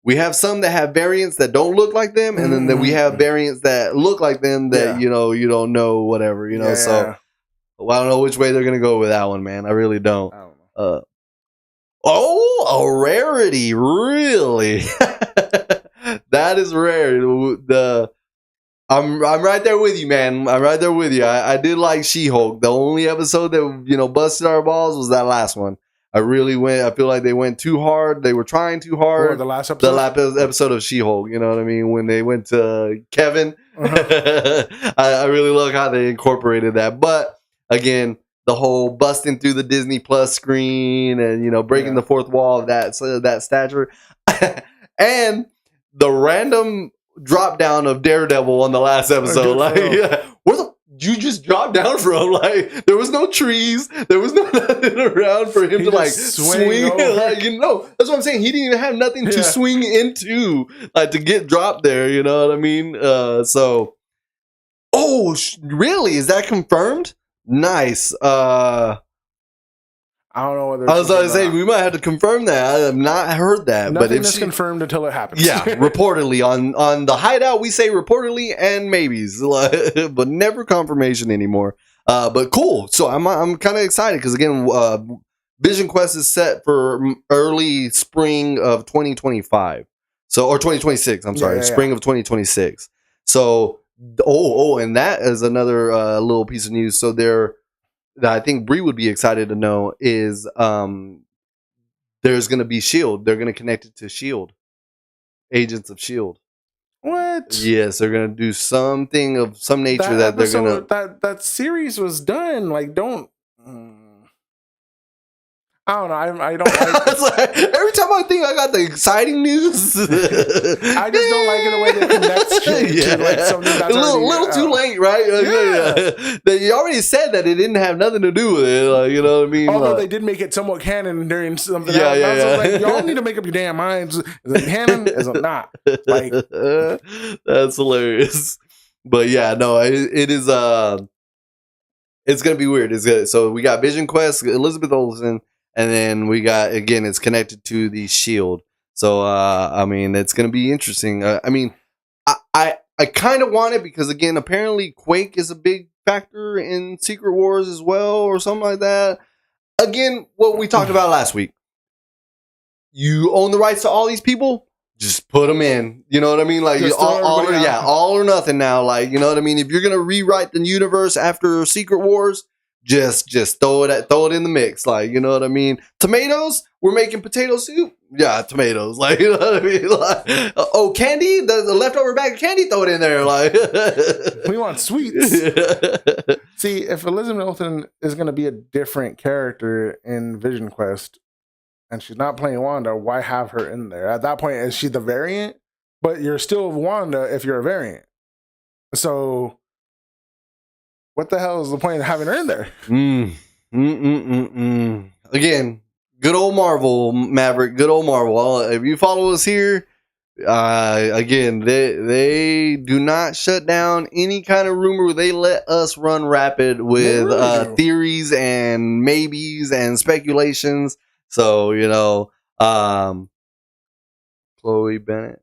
we have some that have variants that don't look like them, and then we have variants that look like them that you don't know, whatever. So I don't know which way they're going to go with that one, man. I really don't. I don't know. A rarity, really. That is rare. I'm right there with you, man. I'm right there with you. I did like She-Hulk. The only episode that busted our balls was that last one. I feel like they went too hard. They were trying too hard. The last episode? The last episode of She-Hulk. You know what I mean? When they went to Kevin. I really love how they incorporated that. But again, the whole busting through the Disney Plus screen and breaking the fourth wall of that stature. And the random drop down of Daredevil on the last episode. Where the you just dropped down from? Like, there was no trees, there was no nothing around for him to swing. Like, that's what I'm saying. He didn't even have nothing to swing into, to get dropped there. You know what I mean? Really? Is that confirmed? Nice. I don't know whether I was going to say we might have to confirm that. I have not heard that. Nothing is confirmed until it happens. Yeah, reportedly on the Hideout we say reportedly and maybes, but never confirmation anymore. But cool. So I'm kind of excited because again, Vision Quest is set for early spring of 2025. So, or 2026. I'm sorry, spring of 2026. So, and that is another little piece of news. So that I think Bree would be excited to know is there's going to be Shield. They're going to connect it to Shield, Agents of Shield. What? Yes, they're going to do something of some nature that they're going to. That series was done. Like, don't. I don't know. I don't like every time I think I got the exciting news, I just don't like it the way they connect shit to like something that's a little too late, right? You already said that it didn't have nothing to do with it. Like, you know what I mean? Although they did make it somewhat canon during something else. Yeah. Like, y'all need to make up your damn minds. Is it canon? Is it not? Like, that's hilarious. But yeah, no, it is. It's gonna be weird. It's good. So we got Vision Quest, Elizabeth Olsen. And then we got, again, it's connected to the Shield. So, I mean, it's going to be interesting. I mean, I kind of want it because, again, apparently Quake is a big factor in Secret Wars as well or something like that. Again, what we talked about last week. You own the rights to all these people, just put them in. You know what I mean? Like, all or nothing now. Like, you know what I mean? If you're going to rewrite the universe after Secret Wars, just throw it in the mix, like, you know what I mean. Tomatoes, we're making potato soup. Yeah, tomatoes, like, you know what I mean. Like, candy, the leftover bag of candy, throw it in there. Like, we want sweets. See, if Elizabeth Olsen is going to be a different character in Vision Quest, and she's not playing Wanda, why have her in there? At that point, is she the variant? But you're still Wanda if you're a variant. So what the hell is the point of having her in there? Again, good old Marvel, Maverick. Good old Marvel. If you follow us here, again, they do not shut down any kind of rumor. They let us run rapid with theories and maybes and speculations. So, you know, Chloe Bennett.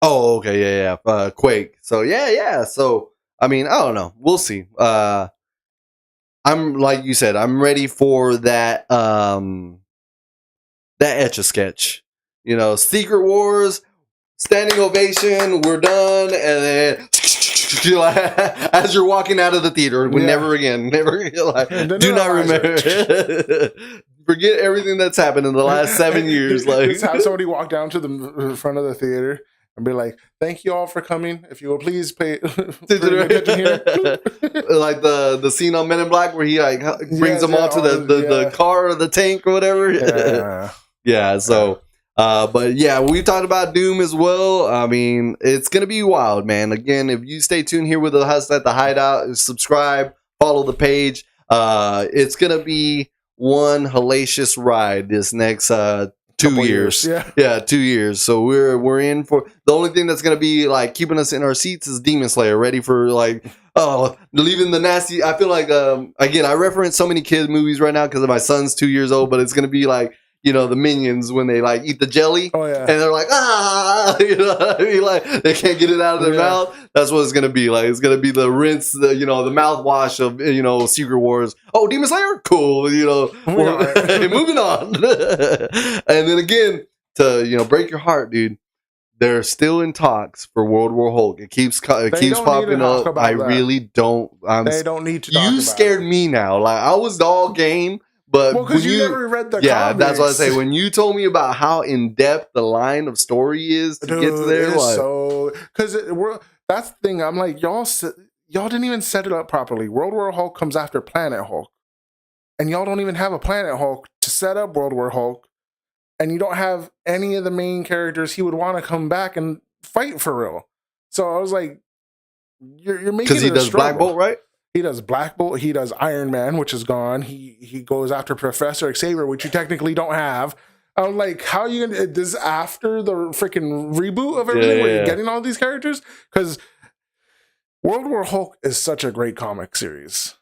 Oh, okay, yeah. Quake. So yeah. So, I mean, I don't know. We'll see. I'm, like you said, I'm ready for that that Etch-a-Sketch. You know, Secret Wars, standing ovation, we're done, and then as you're walking out of the theater, never again, like, do not remember. Forget everything that's happened in the last 7 years. Like, just have somebody walk down to the front of the theater and be like, "Thank you all for coming. If you will please pay attention here." Like the scene on Men in Black where he like brings them all to the car or the tank or whatever. Yeah. So, but yeah, we talked about Doom as well. I mean, it's gonna be wild, man. Again, if you stay tuned here with us at the Hideout, subscribe, follow the page. It's gonna be one hellacious ride this next 2 years. Yeah, 2 years. So we're in for the only thing that's gonna be like keeping us in our seats is Demon Slayer, ready for like leaving the nasty. I feel like again, I reference so many kids movies right now because my son's 2 years old, but it's gonna be like, you know, the Minions when they like eat the jelly and they're like, you know what I mean? Like they can't get it out of their mouth. That's what it's gonna be like. It's gonna be the rinse, the mouthwash of, you know, Secret Wars. Oh, Demon Slayer, cool. You know, moving on. And then again, to, you know, break your heart, dude. They're still in talks for World War Hulk. It keeps popping up. I really don't. They don't need to. You scared me now. Like I was all game. But because you never read the comics. That's what I say. When you told me about how in depth the line of story is to get to there, like, so because that's the thing. I'm like, y'all didn't even set it up properly. World War Hulk comes after Planet Hulk, and y'all don't even have a Planet Hulk to set up World War Hulk, and you don't have any of the main characters he would want to come back and fight for real. So I was like, you're making it because he does Black Bolt, right? He does Black Bolt. He does Iron Man, which is gone. He goes after Professor Xavier, which you technically don't have. I'm like, how are you gonna? This after the freaking reboot of everything, where you're getting all these characters? Because World War Hulk is such a great comic series.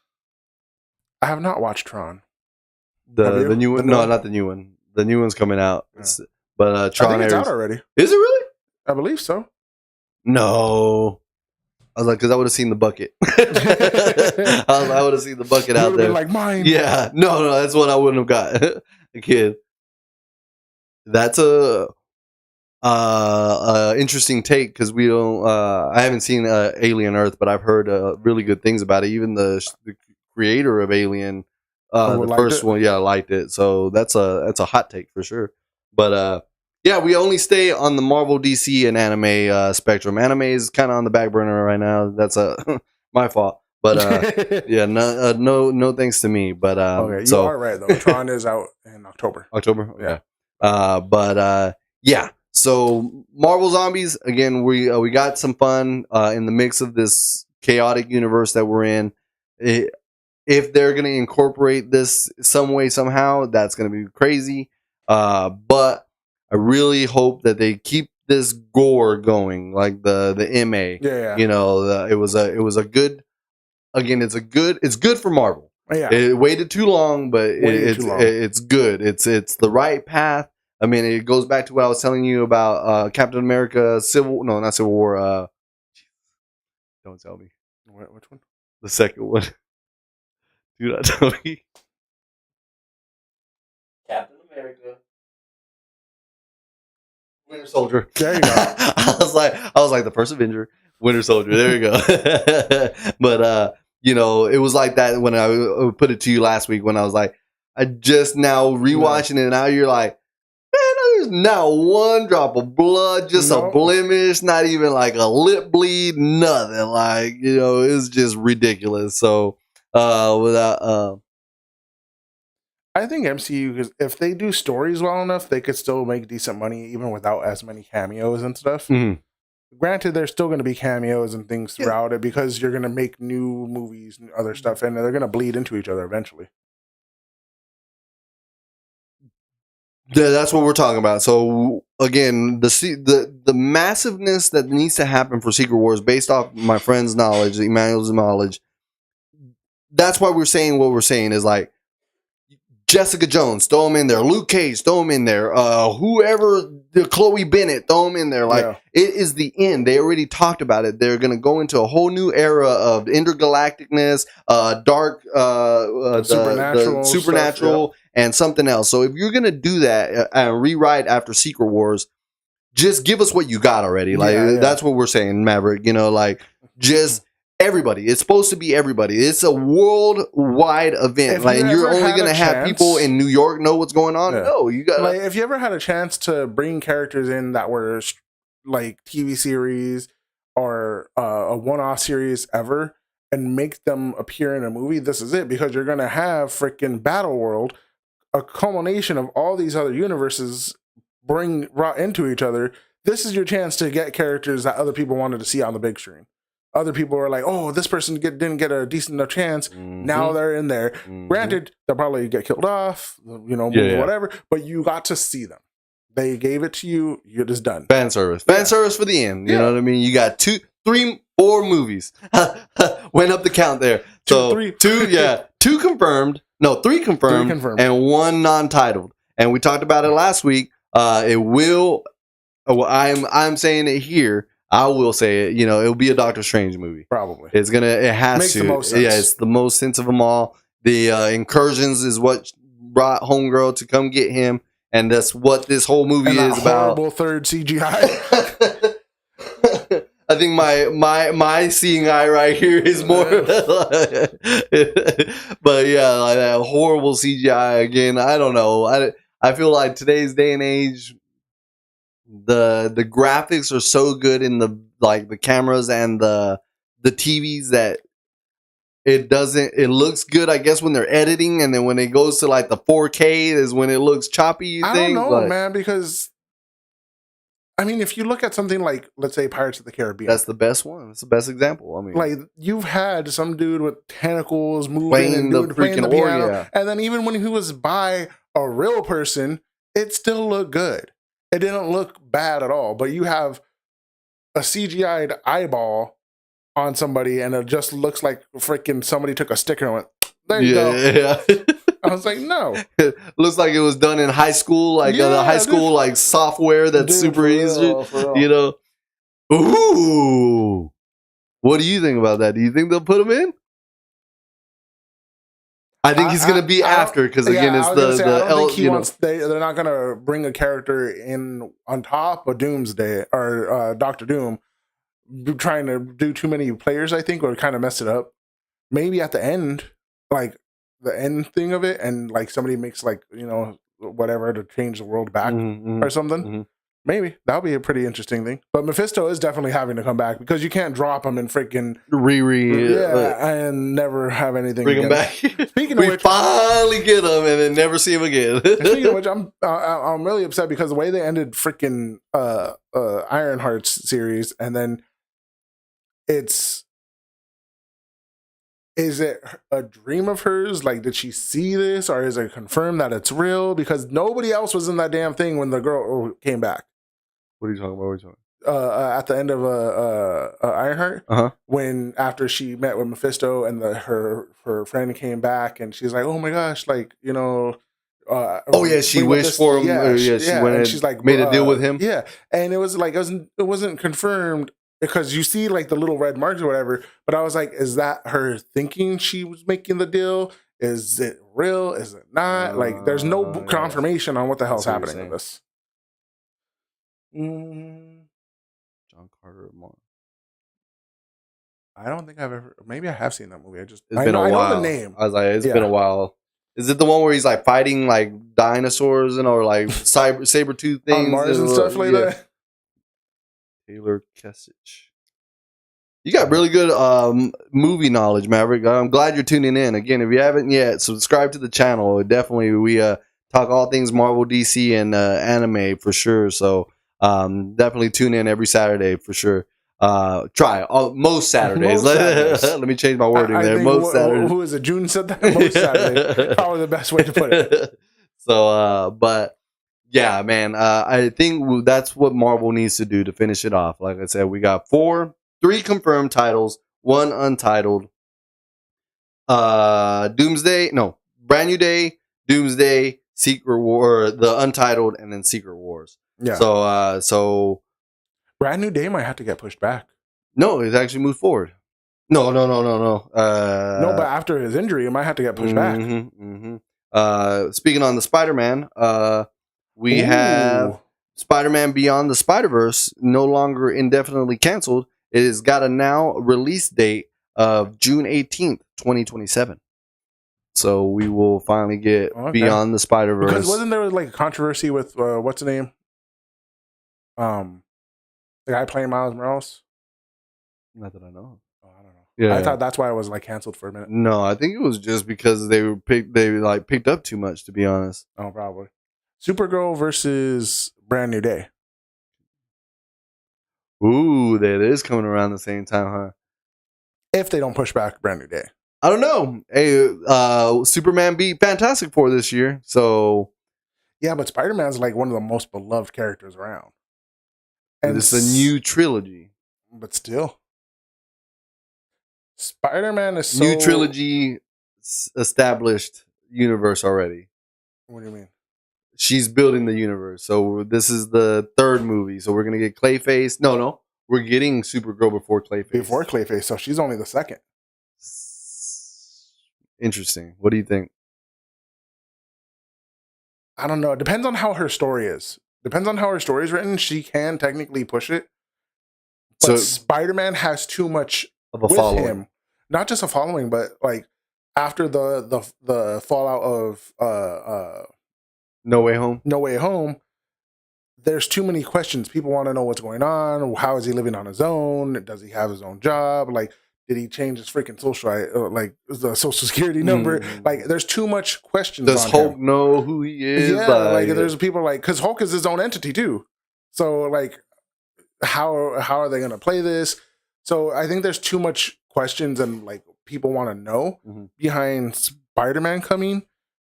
I have not watched Tron. The new one? No, not the new one. The new one's coming out. Yeah. But Tron, I think it's out already. Is it really? I believe so. No. I was like, because I would have seen the bucket. I would have seen the bucket out there. Been like mine. Yeah, no, that's what I wouldn't have got. A kid. That's a interesting take because we don't. I haven't seen Alien Earth, but I've heard really good things about it. Even the creator of Alien, the first one, liked it. So that's a hot take for sure. But yeah, we only stay on the Marvel, DC, and anime spectrum. Anime is kind of on the back burner right now. That's my fault. But yeah, no thanks to me. But okay, you are right though. Tron is out in October. October, yeah. But yeah. So Marvel Zombies again. We got some fun in the mix of this chaotic universe that we're in. If they're gonna incorporate this some way somehow, that's gonna be crazy. But I really hope that they keep this gore going, like the MA. Yeah. You know, it was a good. Again, it's good for Marvel. Yeah. It waited too long, but it's good. It's the right path. I mean, it goes back to what I was telling you about Captain America not Civil War. Don't tell me. Which one? The second one. Do not tell me. Captain America. Winter Soldier. There you go. I was like the first Avenger, Winter Soldier. There you go. But you know, it was like that when I put it to you last week when I was like, I just now rewatching it. Now you're like, man, there's not one drop of blood, just a blemish, not even like a lip bleed, nothing. Like, you know, it's just ridiculous. So without I think MCU, if they do stories well enough, they could still make decent money even without as many cameos and stuff. Mm-hmm. Granted, there's still going to be cameos and things throughout it because you're going to make new movies and other stuff, and they're going to bleed into each other eventually. Yeah, that's what we're talking about. So again, the massiveness that needs to happen for Secret Wars, based off my friend's knowledge, Emmanuel's knowledge. That's why we're saying what we're saying is like Jessica Jones, throw him in there. Luke Cage, throw him in there. Whoever, Chloe Bennett, throw him in there. Like it is the end. They already talked about it. They're going to go into a whole new era of intergalacticness, dark, supernatural, stuff, and something else. So if you're going to do that and rewrite after Secret Wars, just give us what you got already. Like that's what we're saying, Maverick. You know, like just. Everybody. It's supposed to be everybody. It's a worldwide event. Like, and you're only going to have people in New York know what's going on. No, you got. Like, if you ever had a chance to bring characters in that were like TV series or a one-off series ever, and make them appear in a movie, this is it, because you're going to have freaking Battle World, a culmination of all these other universes brought into each other. This is your chance to get characters that other people wanted to see on the big screen. Other people are like, oh, this person didn't get a decent enough chance. Mm-hmm. Now they're in there. Mm-hmm. Granted, they'll probably get killed off, you know, whatever. But you got to see them. They gave it to you. You're just done. Fan service for the end. You know what I mean? You got 2, 3, 4 movies. Went up the count there. So 2 confirmed. No, 3 confirmed. 3 confirmed. And 1 non-titled. And we talked about it last week. It will. I'm saying it here. I will say it, you know, it'll be a Doctor Strange movie. Probably. It has Makes to. The most sense. Yeah, it's the most sense of them all. The incursions is what brought Homegirl to come get him, and that's what this whole movie is about. Horrible third CGI. I think my seeing eye right here is more. But yeah, like that horrible CGI again. I don't know. I feel like today's day and age, the graphics are so good in the cameras and the TVs that it looks good, I guess, when they're editing, and then when it goes to like the 4K is when it looks choppy. I don't know, man, because I mean, if you look at something like, let's say, Pirates of the Caribbean, that's the best one. That's the best example. I mean, like you've had some dude with tentacles moving playing the piano, and then even when he was by a real person, it still looked good. It didn't look bad at all, but you have a CGI'd eyeball on somebody, and it just looks like freaking somebody took a sticker and went, there you go. Yeah. I was like, no. It looks like it was done in high school, like the high school like software that's super easy, you know. Ooh. What do you think about that? Do you think they'll put him in? I think he's gonna be after because again, it's I was gonna say, I don't think he you know. wants. They're not gonna bring a character in on top of Doomsday or Doctor Doom, trying to do too many players. I think, or kind of mess it up. Maybe at the end, like the end thing of it, and like somebody makes like whatever to change the world back or something. Mm-hmm. Maybe that'll be a pretty interesting thing. But Mephisto is definitely having to come back because you can't drop him in freaking and never have anything. Bring him back. Speaking of we which, finally get him and then never see him again. speaking of which, I'm really upset because the way they ended freaking Ironheart's series, and then is it a dream of hers? Like, did she see this, or is it confirmed that it's real? Because nobody else was in that damn thing when the girl came back. What are you talking about? What are you talking about? At the end of Ironheart, when after she met with Mephisto and her friend came back, and she's like, "Oh my gosh, like oh yeah, she wished for him. She went and she's like made a deal with him. Yeah, and it was like it wasn't confirmed because you see like the little red marks or whatever. But I was like, is that her thinking she was making the deal? Is it real? Is it not? Like, there's no confirmation on what the hell's happening with this. John Carter Mark. I don't think I've ever. Maybe I have seen that movie. It's been a while. I know the name. I was like, it's been a while. Is it the one where he's like fighting like dinosaurs and or like saber tooth things on Mars and stuff like that? Taylor Kesich. You got really good movie knowledge, Maverick. I'm glad you're tuning in. Again, if you haven't yet, subscribe to the channel. Definitely, we talk all things Marvel, DC, and anime for sure. So definitely tune in every Saturday for sure. Most Saturdays. Let me change my wording there. Most Saturdays. Who is it? June said that. Most Saturdays. Probably the best way to put it. So, but yeah, man, I think that's what Marvel needs to do to finish it off. Like I said, we got 3 confirmed titles, 1 untitled. Doomsday, no, Brand New Day, Doomsday, Secret War, the untitled, and then Secret Wars. Yeah. So Brand New Day might have to get pushed back. No, it actually moved forward. No. No, but after his injury, it might have to get pushed back. Speaking on the Spider-Man, we have Spider-Man Beyond the Spider-Verse no longer indefinitely canceled. It has got a now release date of June 18th, 2027. So we will finally get Beyond the Spider-Verse. Because wasn't there like a controversy with what's the name? The guy playing Miles Morales? Not that I know. Oh, I don't know. Yeah, I thought that's why it was like canceled for a minute. No, I think it was just because they picked up too much, to be honest. Oh, probably. Supergirl versus Brand New Day. Ooh, that is coming around the same time, huh? If they don't push back Brand New Day. I don't know. Hey, Superman beat Fantastic Four this year, so yeah, but Spider-Man's like one of the most beloved characters around. And it's a new trilogy. But still. Spider-Man is new trilogy established universe already. What do you mean? She's building the universe. So this is the 3rd movie. So we're going to get Clayface. No. We're getting Supergirl before Clayface. Before Clayface. So she's only the 2nd. Interesting. What do you think? I don't know. It depends on how her story is. Depends on how her story is written. She can technically push it. But so, Spider-Man has too much of a following. Him. Not just a following, but like after the fallout of No Way Home. No Way Home, there's too many questions. People want to know what's going on. How is he living on his own? Does he have his own job? Like, did he change his freaking the social security number? Like, there's too much questions. Does Hulk know who he is? Yeah, like there's people like, because Hulk is his own entity too. So like, how are they going to play this? So I think there's too much questions and like people want to know behind Spider-Man coming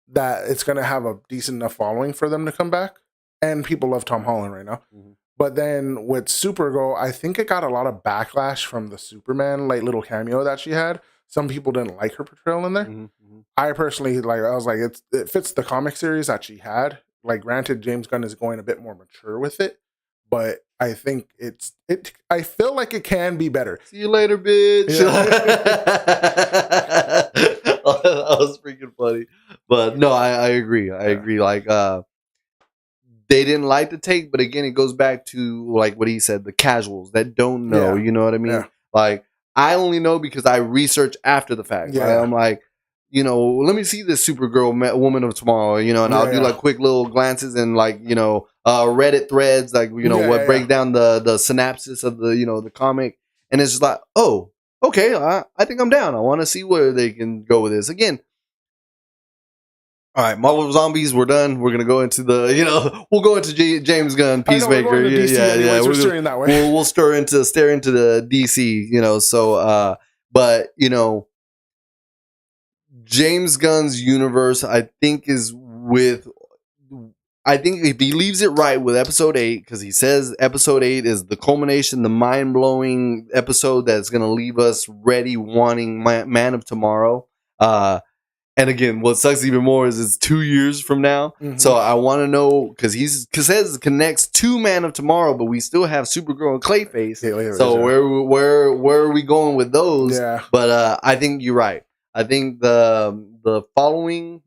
that it's going to have a decent enough following for them to come back. And people love Tom Holland right now. But then with Supergirl, I think it got a lot of backlash from the Superman like little cameo that she had. Some people didn't like her portrayal in there. I personally I was like, it fits the comic series that she had. Like, granted, James Gunn is going a bit more mature with it, but I think I feel like it can be better. See you later, bitch. Yeah. That was freaking funny. But no, I agree. I agree. Like, they didn't like the take, but again, it goes back to like what he said, the casuals that don't know. Yeah. You know what I mean? Yeah. Like, I only know because I research after the fact. Yeah. Right? I'm like, let me see this Supergirl Woman of Tomorrow, and I'll do like quick little glances and like, Reddit threads, like, what break down the synopsis of the, the comic. And it's just like, oh, okay, I think I'm down. I want to see where they can go with this. Again, all right, Marvel Zombies, we're done. We're gonna go into the, we'll go into James Gunn, Peacemaker. We're steering that way. We'll stare into the DC, So, but James Gunn's universe, I think if he leaves it right with episode 8, because he says episode 8 is the culmination, the mind blowing episode that's gonna leave us ready, wanting Man of Tomorrow. And again, what sucks even more is it's 2 years from now. Mm-hmm. So I want to know, because it connects to Man of Tomorrow, but we still have Supergirl and Clayface. So where are we going with those? Yeah. But I think you're right. I think the following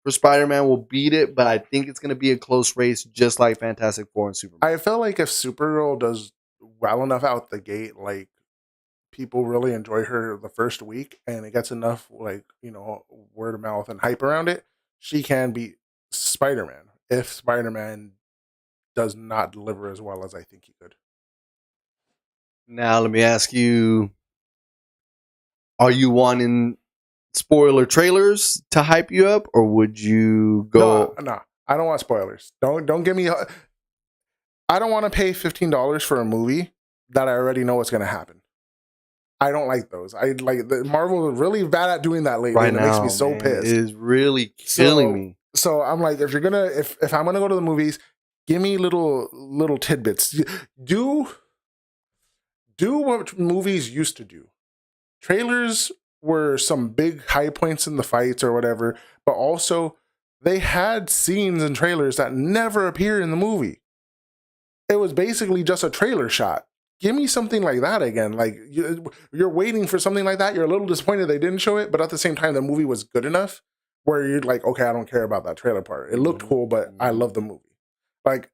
for Spider-Man will beat it, but I think it's going to be a close race, just like Fantastic Four and Superman. I feel like if Supergirl does well enough out the gate, like, people really enjoy her the first week and it gets enough, like, word of mouth and hype around it, she can beat Spider-Man if Spider-Man does not deliver as well as I think he could. Now, let me ask you, are you wanting spoiler trailers to hype you up, or would you go? No, I don't want spoilers. Don't give me. I don't want to pay $15 for a movie that I already know what's going to happen. I don't like those. Marvel is really bad at doing that lately. Right and it makes me so pissed. It is really killing me. So I'm like, if I'm gonna go to the movies, give me little tidbits. Do what movies used to do. Trailers were some big high points in the fights or whatever, but also they had scenes in trailers that never appear in the movie. It was basically just a trailer shot. Give me something like that again. Like, you're waiting for something like that. You're a little disappointed they didn't show it, but at the same time, the movie was good enough where you're like, okay, I don't care about that trailer part. It looked cool, but I love the movie. Like,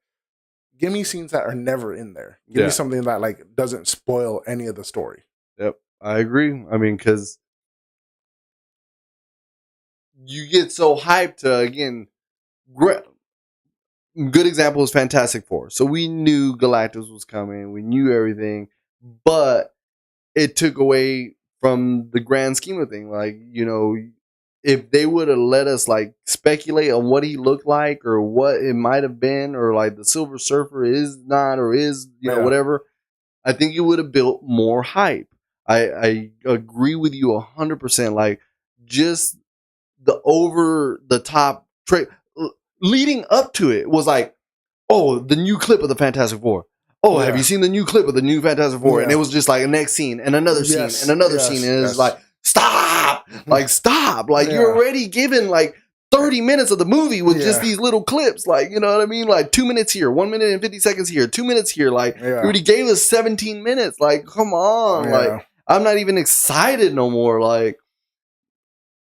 give me scenes that are never in there. Give me something that like doesn't spoil any of the story. Yep, I agree. I mean, because you get so hyped to, again, good example is Fantastic Four. So we knew Galactus was coming. We knew everything. But it took away from the grand scheme of things. Like, if they would have let us, like, speculate on what he looked like or what it might have been, or, like, the Silver Surfer is not or is, whatever, I think it would have built more hype. I agree with you 100%. Like, just the over-the-top leading up to it was like, oh, the new clip of the Fantastic Four. Oh, have you seen the new clip of the new Fantastic Four? And it was just like a next scene and another scene and another scene. And it's like, stop! Like, stop! Like, you're already given like 30 minutes of the movie with just these little clips. Like, you know what I mean? Like 2 minutes here, 1 minute and 50 seconds here, 2 minutes here. Like, you already gave us 17 minutes. Like, come on. Like, I'm not even excited no more. Like,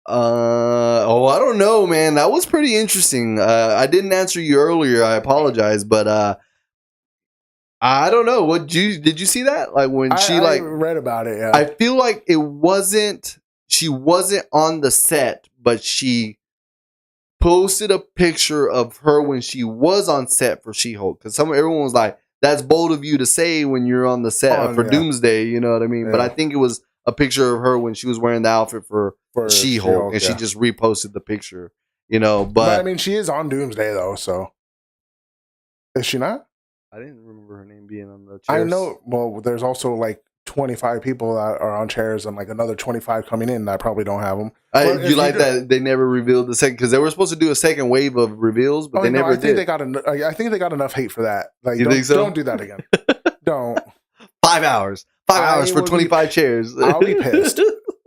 I don't know, man. That was pretty interesting. I didn't answer you earlier. I apologize, but I don't know. Did you see that? Like when I read about it. Yeah. I feel like she wasn't on the set, but she posted a picture of her when she was on set for She-Hulk. Because everyone was like, "That's bold of you to say when you're on the set for Doomsday." You know what I mean? Yeah. But I think it was a picture of her when she was wearing the outfit for She-Hulk, and she just reposted the picture, but I mean, she is on Doomsday though, so is she not? I didn't remember her name being on the chairs. I know. Well, there's also like 25 people that are on chairs and like another 25 coming in that probably don't have them. You like that they never revealed the second, because they were supposed to do a second wave of reveals, but they never did. I think they got enough hate for that. Like, you think so? Don't do that again. Don't. 5 hours. 5 hours for 25 chairs. I'll be pissed.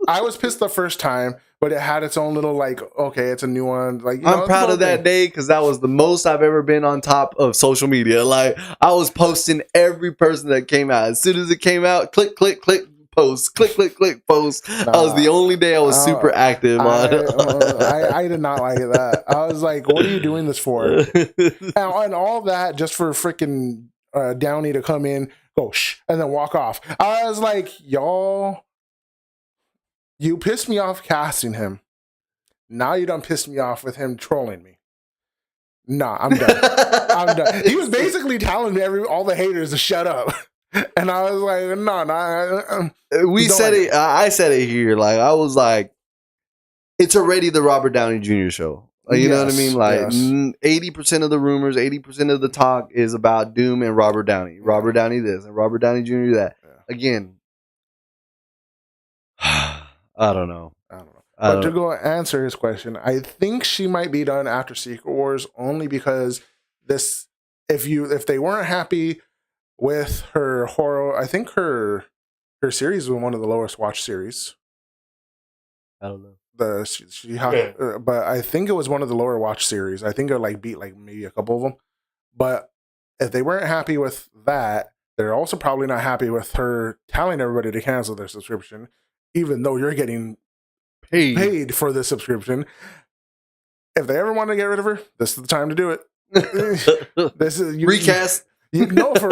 I was pissed the first time, but it had its own little like, okay, it's a new one. Like, I'm proud of that day because that was the most I've ever been on top of social media. Like I was posting every person that came out. As soon as it came out, click, click, click, post, click, click, click, post. That was the only day I was super active on. I did not like that. I was like, what are you doing this for? And all that just for freaking Downey to come in, go shh, and then walk off. I was like, y'all, you pissed me off casting him. Now you done pissed me off with him trolling me. Nah, I'm done. I'm done. He was basically telling me all the haters to shut up. And I was like, no. We said it. I said it here. Like, I was like, it's already the Robert Downey Jr. show. Like, you know what I mean? Like, 80% of the rumors, 80% of the talk is about Doom and Robert Downey. Robert Downey this and Robert Downey Jr. that. Yeah. Again, I don't know. But to go answer his question, I think she might be done after Secret Wars only because if they weren't happy with her horror, I think her series was one of the lowest watched series. I don't know. But I think it was one of the lower watched series. I think it like beat like maybe a couple of them. But if they weren't happy with that, they're also probably not happy with her telling everybody to cancel their subscription, even though you're getting paid for the subscription. If they ever want to get rid of her, this is the time to do it. This is recast. No, for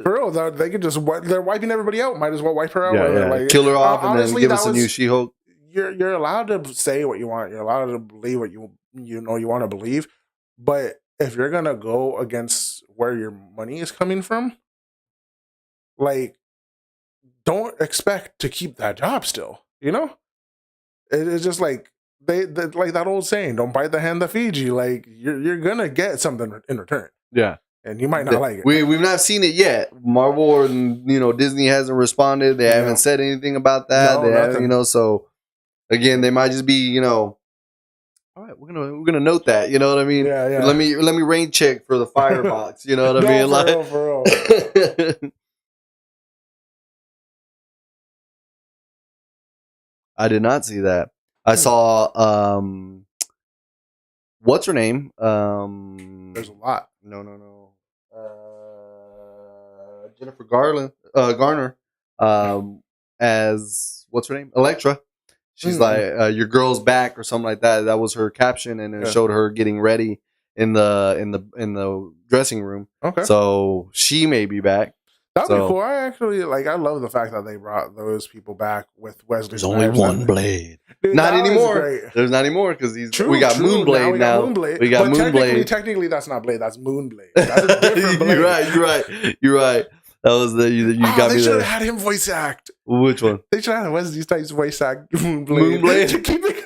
real. They could just they're wiping everybody out. Might as well wipe her out. Yeah. Like, kill her off and then give us a new She-Hulk. You're allowed to say what you want. You're allowed to believe what you want to believe. But if you're gonna go against where your money is coming from, like, don't expect to keep that job still. You know. It's just like they like that old saying, don't bite the hand that feeds you. Like you're gonna get something in return. Yeah. And you might not like it. We've not seen it yet. Marvel or Disney hasn't responded. They haven't said anything about that. They haven't, so again, they might just be, all right, we're gonna note that. You know what I mean? Yeah. Let me rain check for the firebox. You know what I mean? For real. I did not see that. I saw what's her name? There's a lot. No. Jennifer Garner as what's her name? Elektra. She's like your girl's back or something like that. That was her caption, and it showed her getting ready in the dressing room. Okay. So she may be back. That'd be cool. I love the fact that they brought those people back with Wesley. There's only one Blade. Dude, not anymore. There's not anymore because we got Moonblade now. We got Moonblade. Technically, that's not Blade. That's Moonblade. That's a different Blade. You're right. That was you got me. They should have had him voice act. Which one? They should have had Wesley Snipes voice act Moonblade. to keep it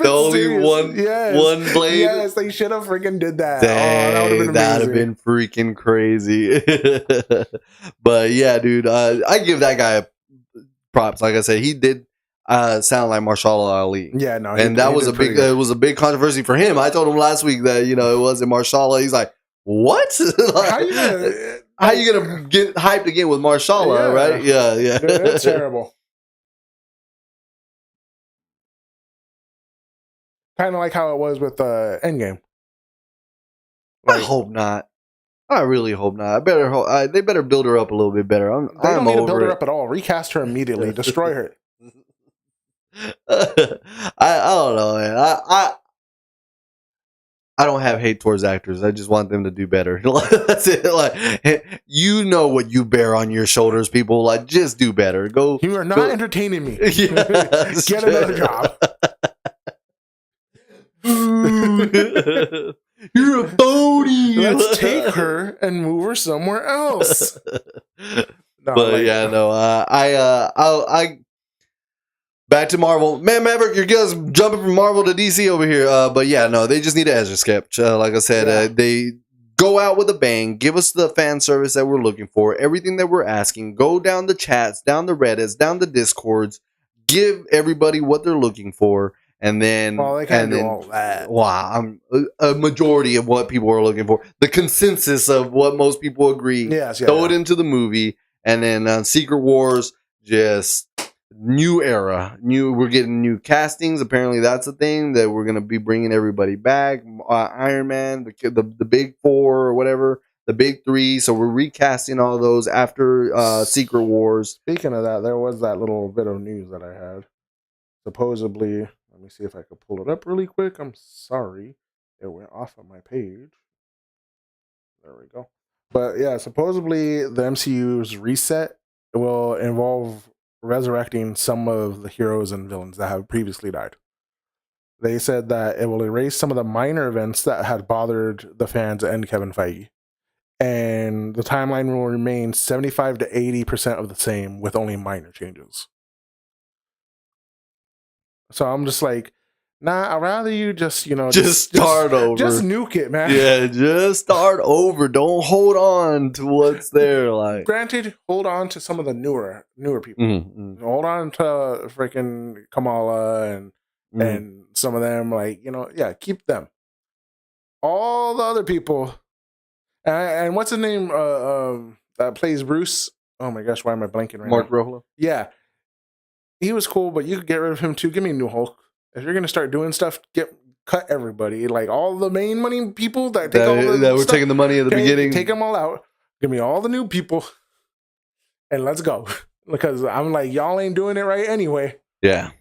the only serious. One Blade. Yes, they should have freaking did that. Dang, that would have been amazing. That would have been freaking crazy. But yeah, dude, I give that guy props. Like I said, he did sound like Mahershala Ali. Yeah, no, and that was a big it was a big controversy for him. I told him last week that it wasn't Mahershala. He's like, what? Like, how you gonna get hyped again with Mahershala? Right? Yeah. That's terrible. Kind of like how it was with Endgame. I hope not. I really hope not. They better build her up a little bit better. They don't need to build her up at all. Recast her immediately. Destroy her. I don't know, man. I don't have hate towards actors. I just want them to do better. That's it. Like, you know what you bear on your shoulders, people. Like, just do better. You are not entertaining me. Get another job. You're a phony. Let's take her and move her somewhere else. I back to Marvel. Man, Maverick, you're guys jumping from Marvel to DC over here. But yeah, no, they just need an Ezra sketch. Like I said, they go out with a bang. Give us the fan service that we're looking for. Everything that we're asking. Go down the chats, down the Reddits, down the Discords. Give everybody what they're looking for. And then, they can't do all that. Wow, a majority of what people are looking for, the consensus of what most people agree. Yes, throw it into the movie, and then Secret Wars, just new era. We're getting new castings. Apparently, that's a thing that we're gonna be bringing everybody back. Iron Man, the big four or whatever, the big three. So we're recasting all those after Secret Wars. Speaking of that, there was that little bit of news that I had. Supposedly, let me see if I could pull it up really quick. I'm sorry, it went off of my page. There we go. But yeah, supposedly the MCU's reset will involve resurrecting some of the heroes and villains that have previously died. They said that it will erase some of the minor events that had bothered the fans and Kevin Feige. And the timeline will remain 75 to 80% of the same with only minor changes. So I'm just like, nah, I'd rather you just start over. Just nuke it, man. Yeah, just start over. Don't hold on to what's there. Like, granted, hold on to some of the newer people. Mm-hmm. Hold on to freaking Kamala and some of them, like, keep them. All the other people, and what's his name? That plays Bruce. Oh my gosh, why am I blanking right Mark now? Ruffalo. Yeah, he was cool, but you could get rid of him too. Give me New Hulk. If you're gonna start doing stuff, cut everybody. Like all the main money people that were taking the money at the beginning. Take them all out. Give me all the new people, and let's go. Because I'm like, y'all ain't doing it right anyway. Yeah.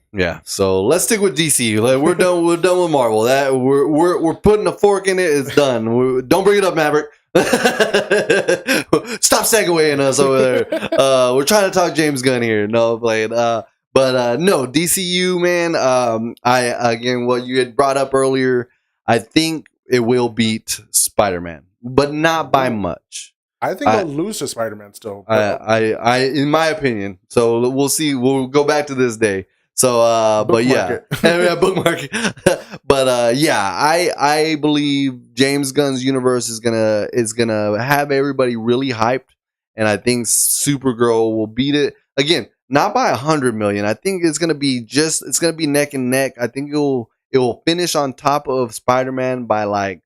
So let's stick with DC. Like, we're done. We're done with Marvel. That we're putting a fork in it. It's done. Don't bring it up, Maverick. Stop segueing us over there. We're trying to talk James Gunn here. No, playing. But no, DCU, man. Again, what you had brought up earlier, I think it will beat Spider-Man, but not by much. I think they'll lose to Spider-Man still. I, in my opinion. So we'll see. We'll go back to this day. So, but yeah, bookmark it. But yeah, I believe James Gunn's universe is gonna have everybody really hyped, and I think Supergirl will beat it again. Not by 100 million. I think it's gonna be neck and neck. I think it will finish on top of Spider-Man by like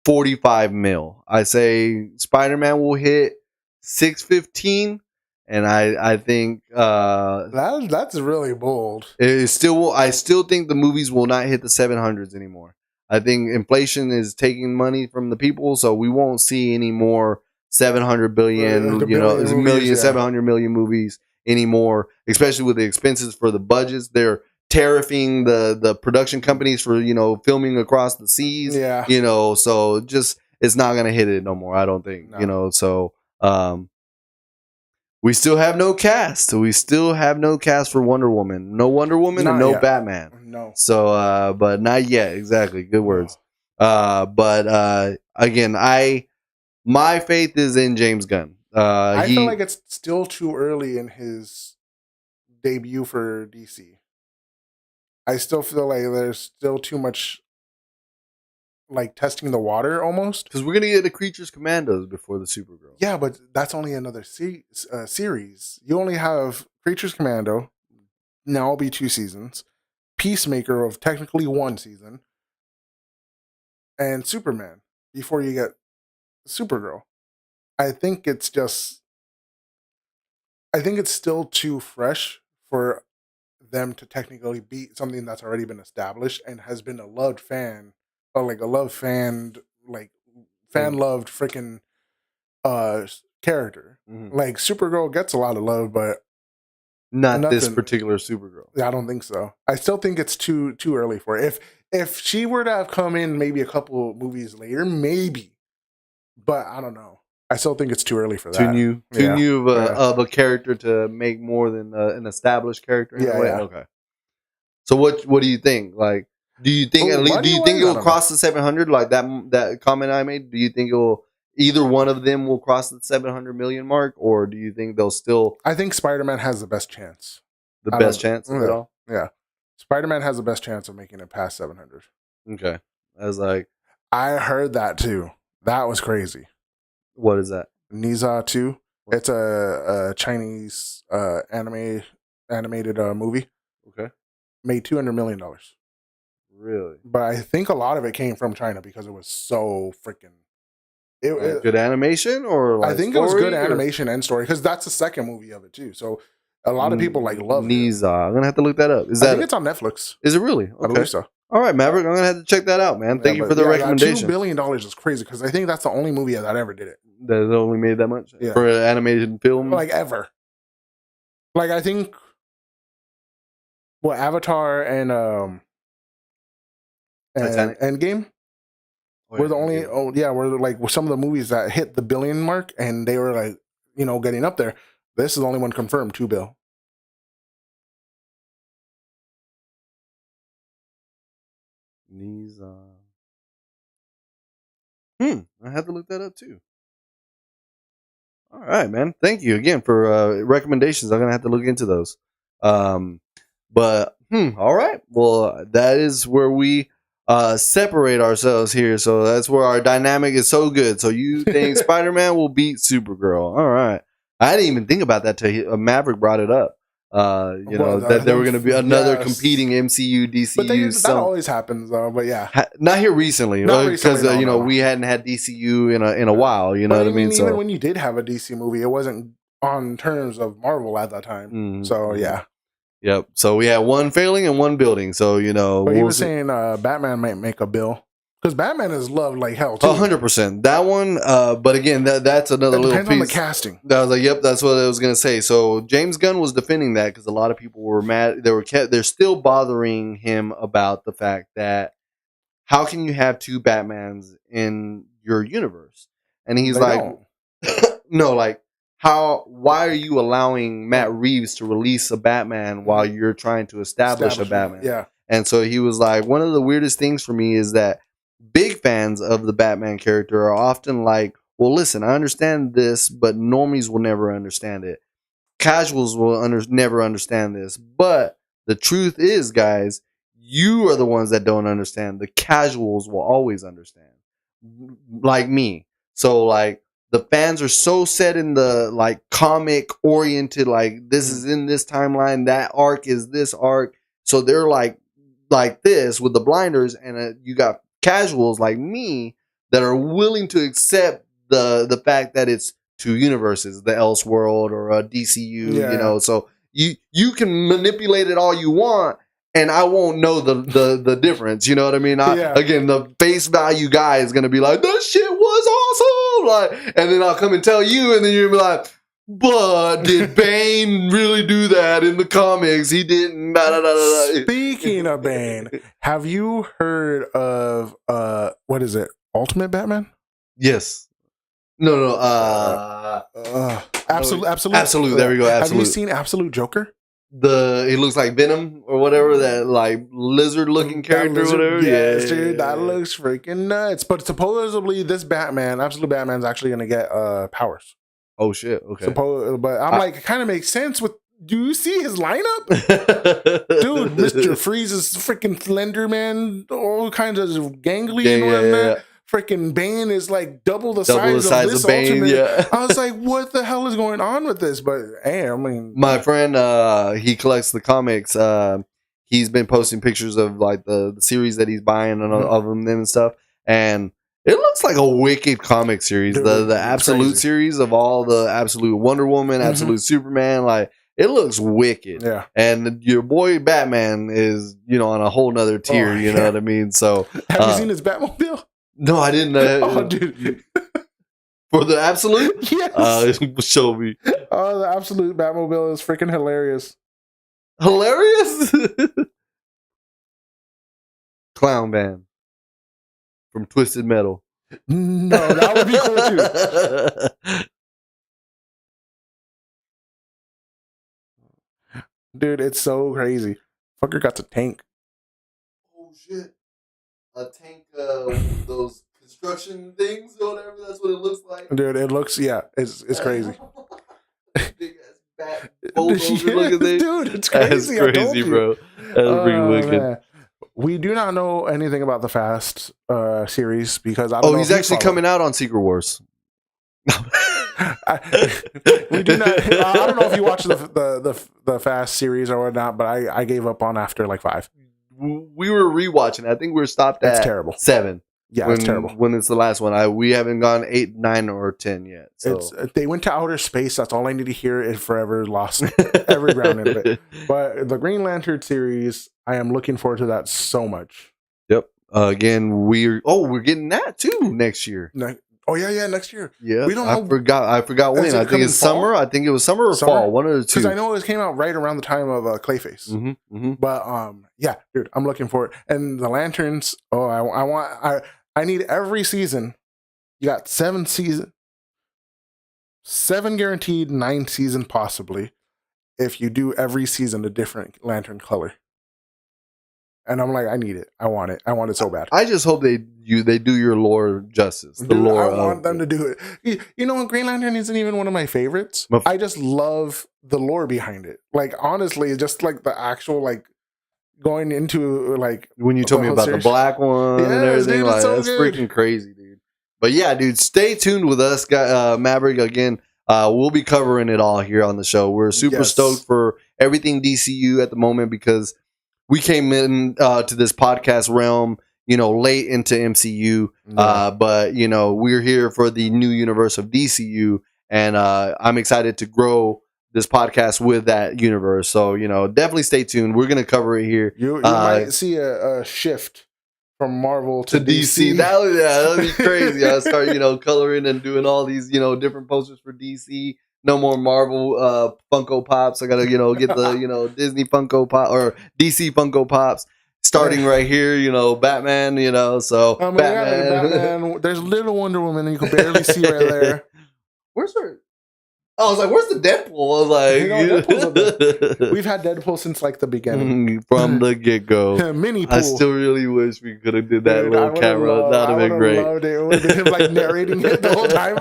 45 mil. I say Spider-Man will hit 615, and I think that's really bold. I still think the movies will not hit the 700s anymore. I think inflation is taking money from the people, so we won't see any more 700 billion, movies, 700 million movies anymore, especially with the expenses for the budgets. They're tariffing the production companies for, filming across the seas. Yeah. So just it's not gonna hit it no more, I don't think. No. So we still have no cast. We still have no cast for Wonder Woman. No Wonder Woman and no Batman. No. So but not yet, exactly. Good words. But again, my faith is in James Gunn. I feel like it's still too early in his debut for DC. I still feel like there's still too much, like, testing the water almost. Because we're gonna get the Creatures Commandos before the Supergirl. Yeah, but that's only another series. You only have Creatures Commando. Now it'll be 2 seasons. Peacemaker of technically 1 season, and Superman before you get Supergirl. I think it's still too fresh for them to technically beat something that's already been established and has been a loved fan, or like a loved fan, like fan loved freaking character. Mm-hmm. Like Supergirl gets a lot of love, but not this particular Supergirl. I don't think so. I still think it's too early for it. If she were to have come in maybe a couple movies later, maybe, but I don't know. I still think it's too early for that. Too new of a character to make more than an established character. Yeah. Okay. So what do you think? Like, do you think it will cross the 700? Like that comment I made. Do you think either one of them will cross the 700 million mark, or do you think they'll still? I think Spider-Man has the best chance. The best chance of it all. Yeah, Spider-Man has the best chance of making it past 700. Okay, I heard that too. That was crazy. What is that? Niza 2. It's a Chinese animated movie. Okay. Made $200 million. Really? But I think a lot of it came from China because it was so freaking... good animation? Or like I think it was good animation and story, because that's the second movie of it too. So A lot of people like love it. Niza. I'm gonna have to look that up. I think it's on Netflix. Is it really? I believe so. All right, Maverick. I'm gonna have to check that out, man. Thank you for the recommendation. $2 billion is crazy because I think that's the only movie that ever did it. That only made that much for an animated film, like ever. Like I think, Avatar and Endgame were the only. Were like some of the movies that hit the billion mark, and they were like, getting up there. This is the only one confirmed, $2 billion. I have to look that up too. All right, man. Thank you again for recommendations. I'm gonna have to look into those. But all right. Well, that is where we separate ourselves here. So that's where our dynamic is so good. So you think Spider-Man will beat Supergirl? All right. I didn't even think about that till Maverick brought it up. That there were going to be another competing MCU, DCU. But that always happens, though. But yeah, not here recently, because we hadn't had DCU in a while. You know what I mean? Even when you did have a DC movie, it wasn't on terms of Marvel at that time. Mm-hmm. So yeah. Yep. So we had one failing and one building. So But he was saying Batman might make a bill. Because Batman is loved like hell, too. 100%. That one, but again, that's another little piece. Depends on the casting. I was like, yep, that's what I was going to say. So James Gunn was defending that because a lot of people were mad. They're still bothering him about the fact that how can you have two Batmans in your universe? And he's no, like, why are you allowing Matt Reeves to release a Batman while you're trying to establish a Batman? Yeah. And so he was like, one of the weirdest things for me is that big fans of the Batman character are often like, well, listen, I understand this, but normies will never understand it. Casuals will never understand this. But the truth is, guys, you are the ones that don't understand. The casuals will always understand. Like me. So, like, the fans are so set in the, like, comic oriented, like, this is in this timeline, that arc is this arc. So they're like this with the blinders, and you got casuals like me that are willing to accept the fact that it's two universes, the Elseworld or a DCU, so you can manipulate it all you want and I won't know the difference, you know what I mean? Again, the face value guy is going to be like, that shit was awesome, like, and then I'll come and tell you, and then you'll be like, but did Bane really do that in the comics? He didn't. Speaking of Bane, have you heard of what is it? Ultimate Batman? Yes. No. Absolute. There we go. Absolute. Have you seen Absolute Joker? It looks like Venom or whatever, that like lizard-looking character, or whatever. Yes, dude, that looks freaking nuts. But supposedly, this Batman, Absolute Batman's actually going to get powers. Oh shit! Okay, but I'm like, it kind of makes sense. Do you see his lineup, dude? Mr. Freeze is freaking Slender Man, all kinds of gangly and whatnot. Freaking Bane is like double the size of this Bane. Ultimate. Yeah. I was like, what the hell is going on with this? But hey, I mean, my friend, he collects the comics. He's been posting pictures of like the series that he's buying and of them and stuff, and it looks like a wicked comic series. Dude, the Absolute series of all the Absolute Wonder Woman, Absolute Superman, like it looks wicked. Yeah. And your boy Batman is, on a whole nother tier, you know what I mean? So have you seen his Batmobile? No, I didn't. Oh, dude. For the Absolute? Yes. Show me. Oh, the Absolute Batmobile is freaking hilarious. Hilarious? Clown Band. From Twisted Metal. No, that would be cool too. Dude, it's so crazy. Fucker got the tank. Oh shit. A tank, those construction things or whatever, that's what it looks like. Dude, it looks, it's crazy. Big ass bat bulldozer looking thing. Dude, it's crazy. That's crazy, bro. That's pretty wicked. Man. We do not know anything about the Fast series because I don't know. Oh, he's actually coming out on Secret Wars. We do not. I don't know if you watched the Fast series or whatnot, but I gave up on after like 5. We were rewatching. I think we were stopped at terrible. 7. Yeah, it's terrible. When it's the last one, we haven't gone 8, 9, or 10 yet. So they went to outer space. That's all I need to hear. It forever lost every ground in it. But the Green Lantern series, I am looking forward to that so much. Yep. Again, we're getting that too next year. Next year. Yeah, we don't know. I forgot when. I think it's summer. I think it was summer or fall. One of the two. Because I know it came out right around the time of Clayface. Mm-hmm, mm-hmm. But yeah, dude, I'm looking for it. And the Lanterns. Oh, I need every season. You got 7 seasons, 7 guaranteed, 9 seasons possibly. If you do every season a different Lantern color. And I'm like, I need it. I want it. I want it so bad. I just hope they do your lore justice. The lore. I want them to do it. You know, Green Lantern isn't even one of my favorites. I just love the lore behind it. Like, honestly, just like the actual, like, going into, like, when you told me about the black one and everything, dude, like, so that's good. Freaking crazy, dude. But yeah, dude, stay tuned with us, Maverick. Again, we'll be covering it all here on the show. We're super stoked for everything DCU at the moment because we came in to this podcast realm, you know, late into MCU, but you know, we're here for the new universe of DCU, and I'm excited to grow this podcast with that universe. So, you know, definitely stay tuned. We're gonna cover it here. You might see a shift from Marvel to DC. That'd be crazy. I'll start, you know, coloring and doing all these, you know, different posters for DC. No more Marvel Funko Pops. I gotta, you know, get the, you know, Disney Funko Pop or DC Funko Pops. Starting right here, you know, Batman, you know, so Batman. There's little Wonder Woman, and you can barely see right there. Where's her? I was like, where's the Deadpool? I was like, Deadpool's we've had Deadpool since like the beginning, from the get go. Mini pool. I still really wish we could have did that little camera. That'd have been great. Loved it. It would have been him like narrating it the whole time.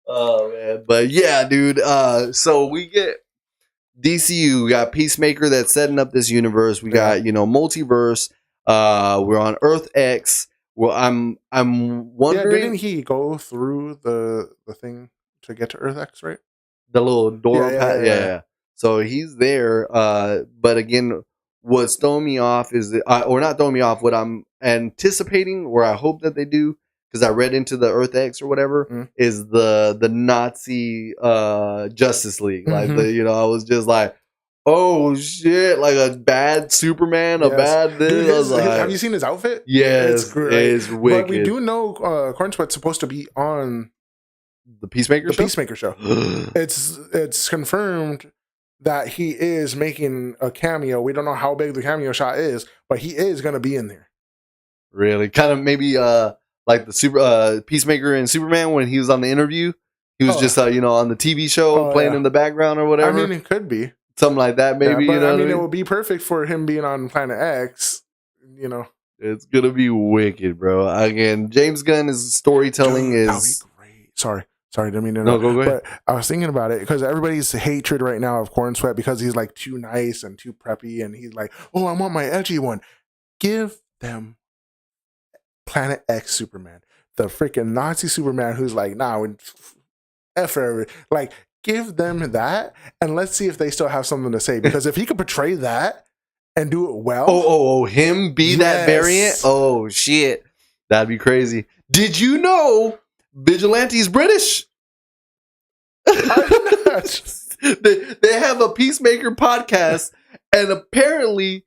Oh man, but yeah, dude. So we get DCU. We got Peacemaker that's setting up this universe. We got, you know, multiverse. We're on Earth X. Well, I'm wondering. Yeah, didn't he go through the thing to get to Earth X, right? The little door. Yeah. So he's there. But again, what's throwing me off is or not throwing me off. What I'm anticipating, or I hope that they do, because I read into the Earth X or whatever, is the Nazi Justice League. Like, you know, I was just like, oh shit, like a bad Superman, a bad this. Dude, like, have you seen his outfit? Yes, it's great. It's wicked. But we do know Corn Sweat's supposed to be on the Peacemaker show? Peacemaker show. It's confirmed that he is making a cameo. We don't know how big the cameo shot is, but he is going to be in there. Really? Kind of maybe like the Peacemaker and Superman when he was on the interview. He was just you know, on the TV show playing in the background or whatever. I mean, it could be something like that. Maybe, but, you know. I mean, it would be perfect for him being on Planet X. You know, it's gonna be wicked, bro. Again, James Gunn's storytelling is. That'd be great. Sorry, didn't mean to. No, go ahead. But I was thinking about it because everybody's hatred right now of Corn Sweat because he's like too nice and too preppy, and he's like, "Oh, I want my edgy one." Give them Planet X Superman, the freaking Nazi Superman who's like, nah, F forever. Like, give them that, and let's see if they still have something to say. Because if he could portray that and do it well, him be that variant. Oh shit, that'd be crazy. Did you know Vigilante's British? They have a Peacemaker podcast, and apparently,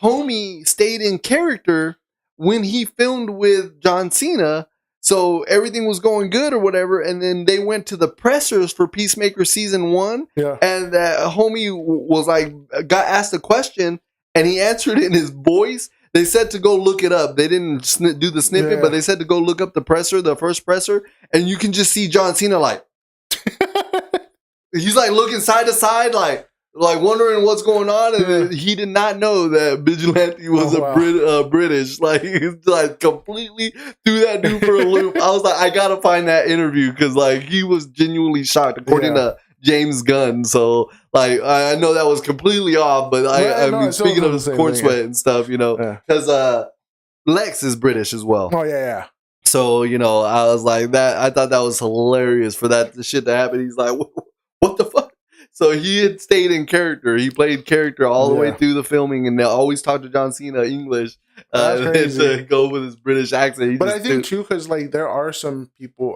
homie stayed in character when he filmed with John Cena, so everything was going good or whatever, and then they went to the pressers for Peacemaker season 1, and that homie was like, got asked a question, and he answered it in his voice. They said to go look it up. They didn't do the snippet, but they said to go look up the first presser, and you can just see John Cena like, he's like looking side to side, like wondering what's going on, and then he did not know that Vigilante was British. Like, he's like completely threw that dude for a loop. I was like, I gotta find that interview because like he was genuinely shocked, according to James Gunn. So like I know that was completely off, but I mean, speaking of Corn Sweat and stuff, you know, because Lex is British as well. Oh yeah. So you know, I was like that. I thought that was hilarious for that shit to happen. He's like, what the fuck? So he had stayed in character. He played character all the way through the filming, and they always talked to John Cena English to go with his British accent. But I think too, because like there are some people.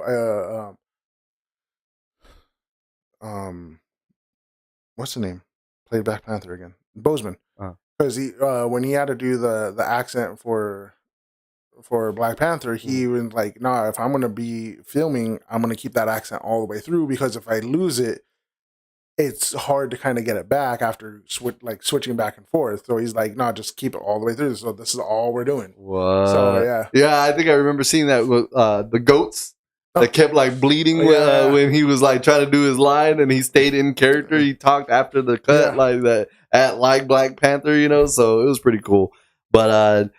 What's the name? Played Black Panther again. Boseman. Because he when he had to do the accent for Black Panther, he was like, "Nah, if I'm gonna be filming, I'm gonna keep that accent all the way through because if I lose it, it's hard to kind of get it back after switching back and forth." So he's like, "No, just keep it all the way through." So this is all we're doing. What? So yeah. I think I remember seeing that with the goats that kept like bleeding when he was like trying to do his line, and he stayed in character. He talked after the cut like that at like Black Panther, you know. So it was pretty cool. But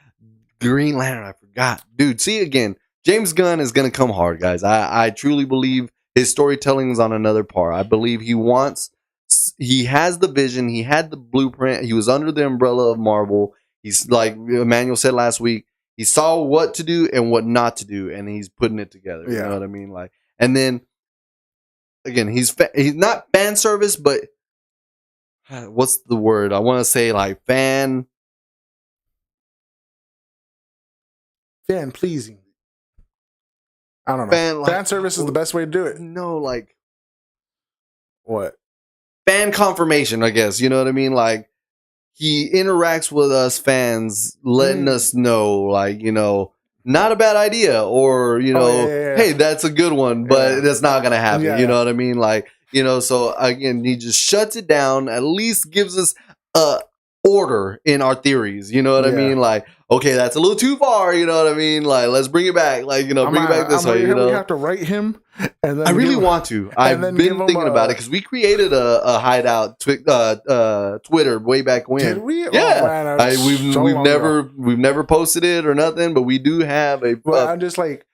Green Lantern, I forgot, dude. See again, James Gunn is gonna come hard, guys. I truly believe his storytelling is on another par. I believe he has the vision, he had the blueprint, he was under the umbrella of Marvel. He's like Emmanuel said last week, he saw what to do and what not to do, and he's putting it together. You know what I mean? Like, and then again, he's not fan service, but what's the word? I want to say like fan pleasing. I don't know. Fan service is the best way to do it. No, like what? Fan confirmation, I guess. You know what I mean? Like he interacts with us fans, letting us know, like, you know, not a bad idea, or you know, hey, that's a good one, but that's not gonna happen. You know what I mean? Like, you know, so again, he just shuts it down. At least gives us a order in our theories. You know what I mean? Like, okay, that's a little too far. You know what I mean? Like, let's bring it back. Like, you know, bring it back this way. You know, we have to write him. And then I really want to. I've been thinking about it because we created a Hydeout Twitter way back when. Did we? Yeah, we've never posted it or nothing, but we do have a. Well, I'm just like,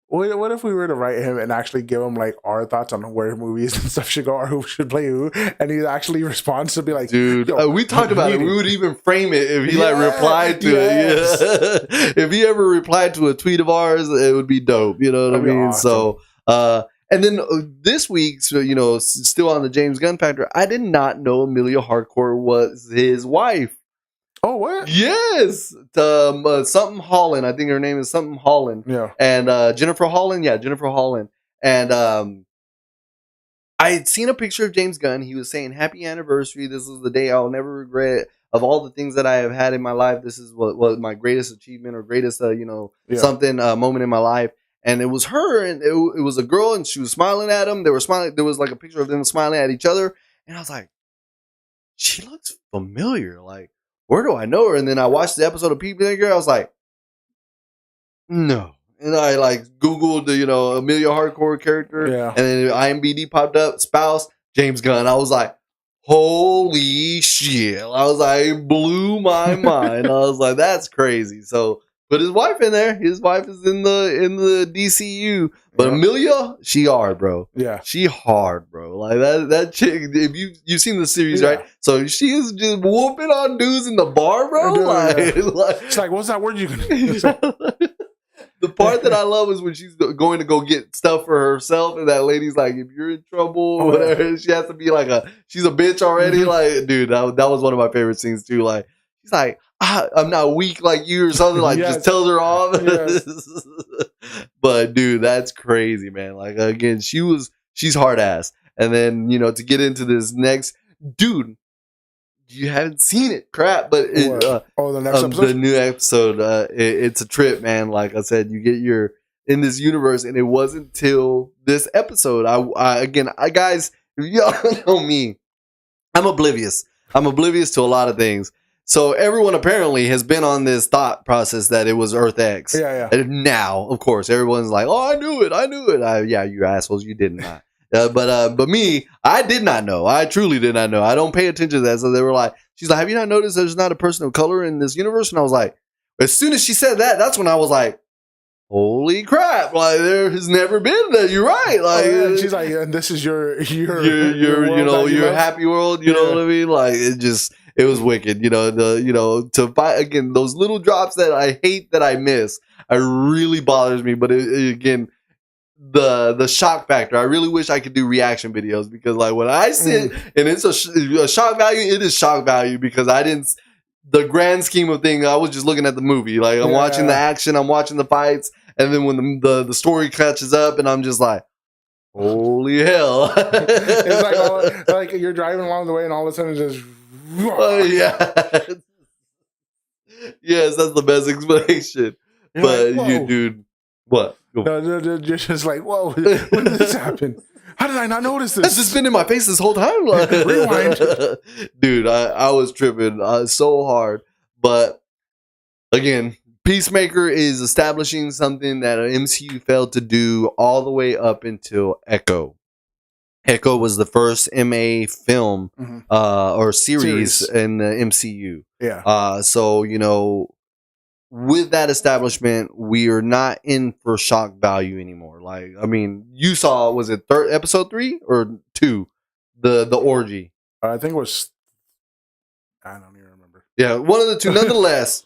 what if we were to write him and actually give him like our thoughts on where movies and stuff should go or who should play who, and he actually responds to be like, dude, we talked about it. We would even frame it if he like replied to it. Yeah. If he ever replied to a tweet of ours, it would be dope. You know what I mean? Awesome. So, and then this week, so you know, still on the James Gunn factor, I did not know Amelia Harcourt was his wife. Oh, what? Yes. Something Holland. I think her name is something Holland. Yeah. And Jennifer Holland. Yeah, Jennifer Holland. And I had seen a picture of James Gunn. He was saying, "Happy anniversary. This is the day I'll never regret. Of all the things that I have had in my life, this is what was my greatest achievement or greatest, something moment in my life." And it was her, and it was a girl, and she was smiling at him. They were smiling. There was like a picture of them smiling at each other. And I was like, she looks familiar. Like, where do I know her? And then I watched the episode of Peacemaker. I was like, no. And I like Googled the, Amelia Harcourt character. Yeah. And then IMDb popped up, spouse, James Gunn. I was like, holy shit. I was like, it blew my mind. I was like, that's crazy. So put his wife in there. His wife is in the DCU. But Amelia, she hard, bro. Yeah. She hard, bro. Like that chick, if you've seen the series, right? So she is just whooping on dudes in the bar, bro. It's like, what's that word you gonna use? The part that I love is when she's going to go get stuff for herself, and that lady's like, if you're in trouble, whatever, she has to be like she's a bitch already. Like, dude, that was one of my favorite scenes too. Like, she's like, I'm not weak like you or something. Like, just tells her off. Yes. But dude, that's crazy, man. Like, again, she's hard ass. And then, to get into this next, dude, you haven't seen it, crap. But the next episode, the new episode, it's a trip, man. Like I said, you get in this universe, and it wasn't till this episode. I guys, y'all know me. I'm oblivious to a lot of things. So everyone apparently has been on this thought process that it was Earth X. Yeah. And now, of course, everyone's like, "Oh, I knew it." Yeah, you assholes, you did not. But me, I did not know. I truly did not know. I don't pay attention to that. So they were like, she's like, "Have you not noticed there's not a person of color in this universe?" And I was like, as soon as she said that, that's when I was like, holy crap! Like, there has never been that. You're right. Like, and she's like, and this is your happy world. You know what I mean? Like, it was wicked. To fight again, those little drops that I hate that I miss, it really bothers me. But again, the shock factor. I really wish I could do reaction videos because like when I sit and it's a shock value, it is shock value because I didn't. The grand scheme of things, I was just looking at the movie. Like I'm watching the action, I'm watching the fights, and then when the story catches up, and I'm just like, holy hell! It's like you're driving along the way, and all of a sudden, it's just yeah. Yes, that's the best explanation. You're but like, you, dude, what? You're just like, whoa! When did this happen? How did I not notice this? It's just been in my face this whole time. Rewind. Dude, I was tripping so hard. But again, Peacemaker is establishing something that MCU failed to do all the way up until Echo. Echo was the first MA film or series in the MCU. Yeah. So, you know, with that establishment, we are not in for shock value anymore. Like, I mean, you saw, was it episode 3 or 2? The orgy. I think it was, I don't even remember. Yeah, one of the two. Nonetheless,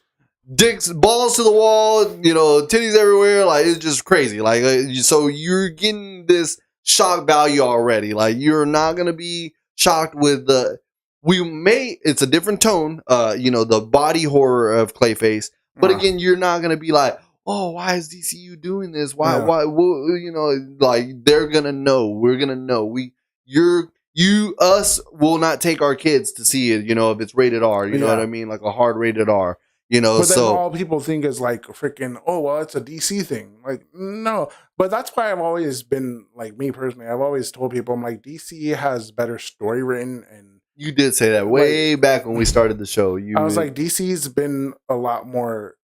dicks, balls to the wall, you know, titties everywhere. Like, it's just crazy. Like, so you're getting this shock value already. Like, you're not going to be shocked with it's a different tone, you know, the body horror of Clayface. But again, you're not going to be like, oh, why is DCU doing this? Why, you know, like, they're going to know. We're going to know. Us will not take our kids to see it, you know, if it's rated R, you know what I mean? Like a hard rated R, you know. But then all people think is like freaking, oh, well, it's a DC thing. Like, no. But that's why I've always been, like, me personally, I've always told people, I'm like, DC has better story written. And you did say that way back when we started the show. I was like, DC's been a lot more.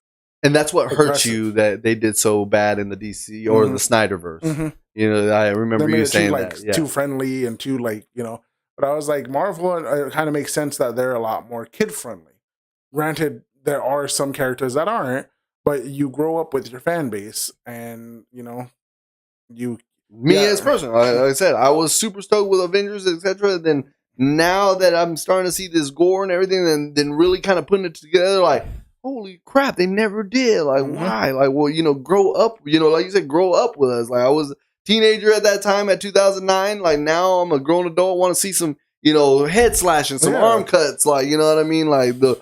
And that's what hurts you, that they did so bad in the DC or the Snyderverse. You know, I remember you saying that. Too friendly and too, like, you know. But I was like, Marvel, it kind of makes sense that they're a lot more kid friendly. Granted, there are some characters that aren't, but you grow up with your fan base, and you know, as a person, like I said, I was super stoked with Avengers, etc. Then now that I'm starting to see this gore and everything, and then really kind of putting it together, like, holy crap, they never did. Like, why? Like, well, you know, grow up. You know, like you said, grow up with us. Like, I was a teenager at that time at 2009. Like, now I'm a grown adult, want to see some, you know, head slashing, some arm cuts. Like, you know what I mean? Like, the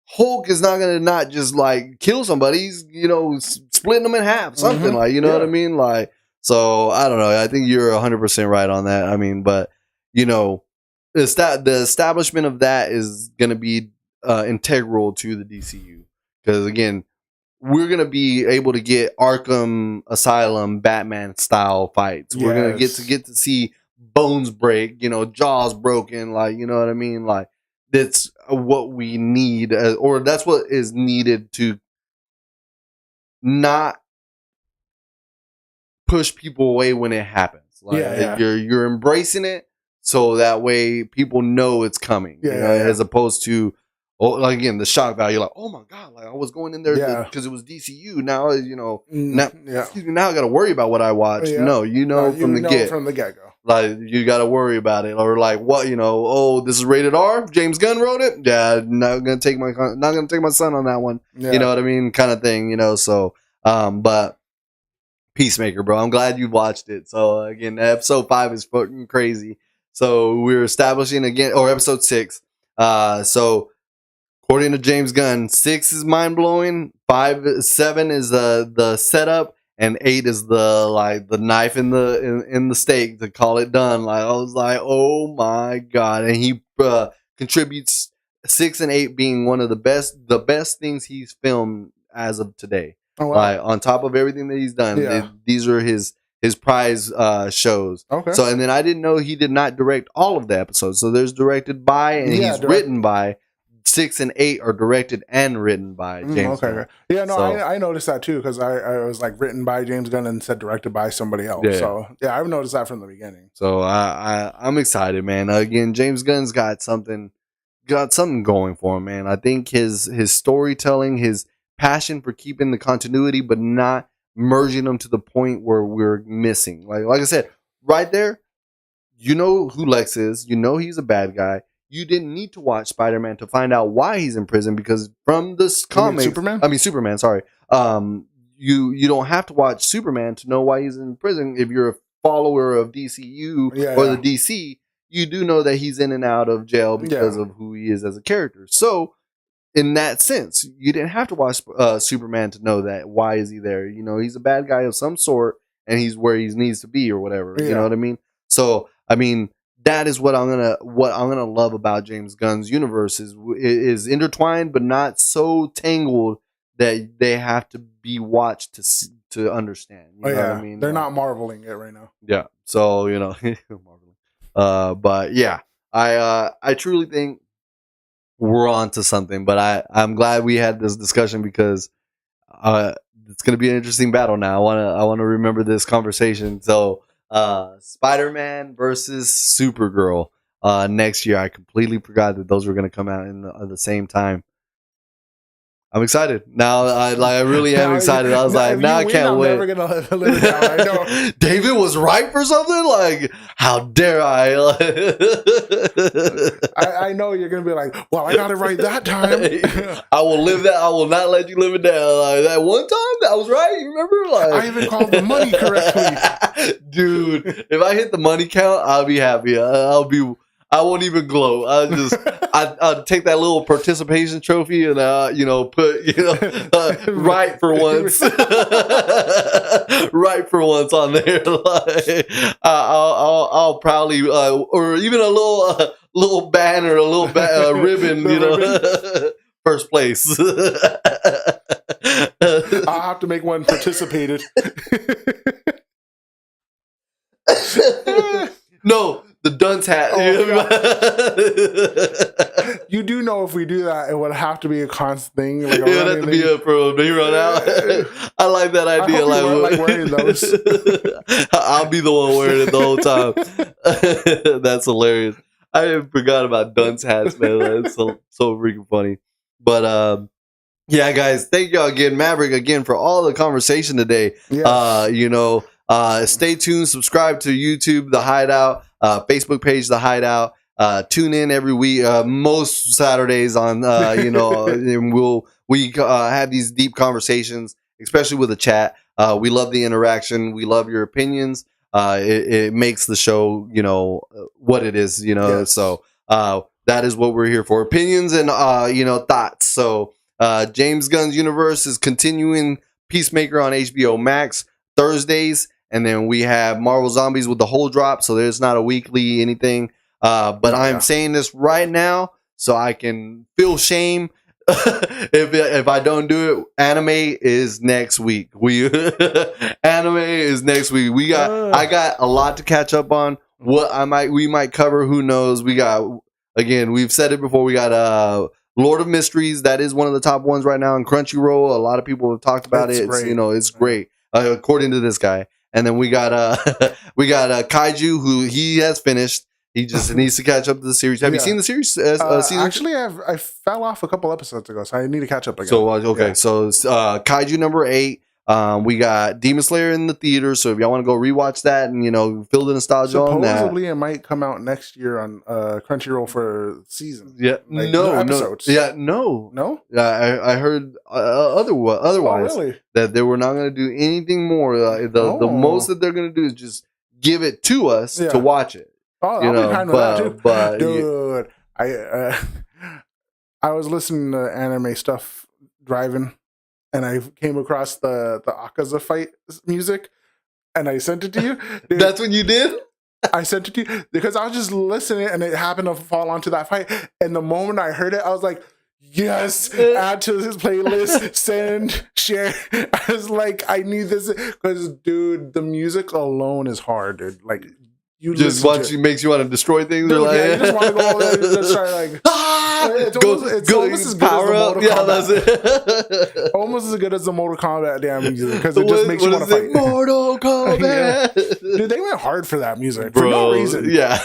Hulk is not going to not just, like, kill somebody. He's, you know, splitting them in half. Something like, you know what I mean? Like, so, I don't know. I think you're 100% right on that. I mean, but, you know, the establishment of that is going to be integral to the DCU, because again, we're gonna be able to get Arkham Asylum Batman style fights. We're gonna get to see bones break, you know, jaws broken, like, you know what I mean? Like, that's what we need, or that's what is needed to not push people away when it happens. Like, you're embracing it, so that way people know it's coming, as opposed to, like, again, the shock value, like, oh my god, like, I was going in there because it was DCU. Now, you know, now I got to worry about what I watched. No, you know, from the get go. Like, you got to worry about it, or like, what, you know, oh, this is rated R. James Gunn wrote it. Yeah, not gonna take my son on that one. You know what I mean, kind of thing. You know, so but Peacemaker, bro, I'm glad you watched it. So again, episode 5 is fucking crazy. So we're establishing again, or episode 6. So according to James Gunn, 6 is mind blowing. 7 is the setup, and 8 is the knife in the steak to call it done. Like, I was like, oh my god! And he contributes 6 and 8 being one of the best things he's filmed as of today. Oh, wow. Like, on top of everything that he's done, these are his prize shows. Okay. So, and then I didn't know he did not direct all of the episodes. So there's directed by, and he's written by. 6 and 8 are directed and written by James Gunn. Yeah, no, so, I noticed that too, because I was like written by James Gunn and said directed by somebody else. Yeah. So yeah, I've noticed that from the beginning. So I'm excited, man. Again, James Gunn's got something going for him, man. I think his storytelling, his passion for keeping the continuity, but not merging them to the point where we're missing. Like I said, right there, you know who Lex is. You know he's a bad guy. You didn't need to watch Spider-Man to find out why he's in prison, because from this comic, Superman, sorry. you don't have to watch Superman to know why he's in prison. If you're a follower of DCU or the DC, you do know that he's in and out of jail because of who he is as a character. So in that sense, you didn't have to watch Superman to know that. Why is he there? You know, he's a bad guy of some sort, and he's where he needs to be or whatever. You know what I mean? So I mean, that is what I'm gonna love about James Gunn's universe is intertwined, but not so tangled that they have to be watched to understand. You know what I mean? They're not marveling it right now. Yeah. So you know, marveling. But yeah, I truly think we're on to something. But I'm glad we had this discussion because it's gonna be an interesting battle now. I wanna remember this conversation. So Spider-Man versus Supergirl next year. I completely forgot that those were going to come out at the same time. I'm excited now. I really am excited. I was like, now I can't wait. I'm never gonna live it down. I know. David was right for something. Like, how dare I? I know you're gonna be like, well, I got it right that time. I will live that. I will not let you live it down. Like that one time, that was right. You remember? Like, I even called the money correctly, dude. If I hit the money count, I'll be happy. I won't even glow. I'll take that little participation trophy and put right for once, right for once on there. Like, I'll probably or even a little banner, a little ribbon, first place. I'll have to make one participated. No. The dunce hat. You do know if we do that, it would have to be a constant thing. Like it would have to be up for me run out. I like that idea. I hope like wearing those. I'll be the one wearing it the whole time. That's hilarious. I forgot about dunce hats, man. That's so freaking funny. But yeah, guys, thank y'all again, Maverick, again for all the conversation today. Yes. Stay tuned. Subscribe to YouTube, The Hydeout. Facebook page, The Hydeout. Tune in every week, most Saturdays on, and we have these deep conversations, especially with the chat. We love the interaction. We love your opinions. It makes the show, what it is, Yes. So that is what we're here for. Opinions and, thoughts. So James Gunn's universe is continuing Peacemaker on HBO Max Thursdays. And then we have Marvel Zombies with the whole drop, so there's not a weekly anything. But I'm saying this right now so I can feel shame if I don't do it. Anime is next week. Anime is next week. I got a lot to catch up on. What we might cover, who knows? We've said it before. We got Lord of Mysteries. That is one of the top ones right now on Crunchyroll. A lot of people have talked about it. It's great according to this guy. And then we got Kaiju, who he has finished. He just needs to catch up to the series. Have you seen the series? Actually, I fell off a couple episodes ago, so I need to catch up again. So Kaiju number 8. We got Demon Slayer in the theater, so if y'all want to go rewatch that and feel the nostalgia on that. Supposedly, it might come out next year on Crunchyroll for season. Yeah, no episodes. Yeah, no. I heard otherwise that they were not going to do anything more. The most that they're going to do is just give it to us to watch it. Oh, I'll be kind of that too. But dude, I was listening to anime stuff driving. And I came across the Akaza fight music, and I sent it to you. Dude, that's what you did? I sent it to you because I was just listening, and it happened to fall onto that fight. And the moment I heard it, I was like, yes, add to this playlist, send, share. I was like, I need this. Because, dude, the music alone is hard, dude. Like, you just makes you want to destroy things. Dude, you just want to go over there and just try like it's almost as good as the Mortal Kombat. That's it. Almost as good as the Mortal Kombat damn music because it just makes you want to fight. Mortal Kombat. Dude, they went hard for that music for no reason. Yeah.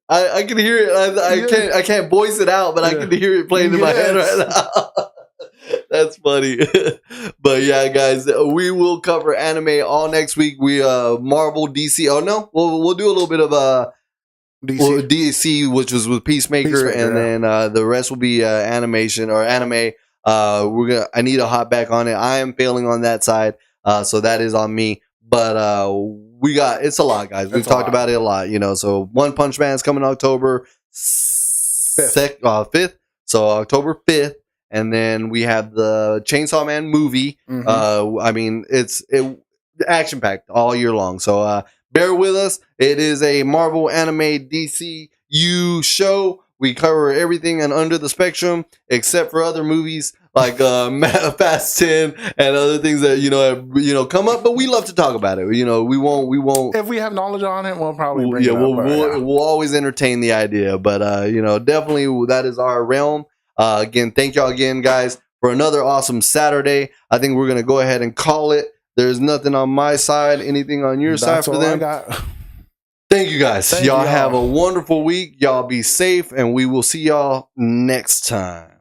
I can hear it. I can't voice it out, but I can hear it playing in my head right now. That's funny. But yeah, guys, we will cover anime all next week. We Marvel, DC. Oh no, we'll do a little bit of DC, which was with Peacemaker and then the rest will be animation or anime. I need to hop back on it. I am failing on that side, so that is on me. But it's a lot, guys. We've talked about it a lot, So One Punch Man is coming October 5th. So October 5th. And then we have the Chainsaw Man movie. Mm-hmm. It's action packed all year long. So bear with us. It is a Marvel anime DCU show. We cover everything and under the spectrum, except for other movies like Fast 10 and other things that come up. But we love to talk about it. We won't. If we have knowledge on it, we'll probably bring it up. We'll always entertain the idea. But definitely that is our realm. Again, thank y'all again, guys, for another awesome Saturday. I think we're gonna go ahead and call it. There's nothing on my side. Anything on your side for them? Thank you, guys. Y'all have a wonderful week. Y'all be safe, and we will see y'all next time.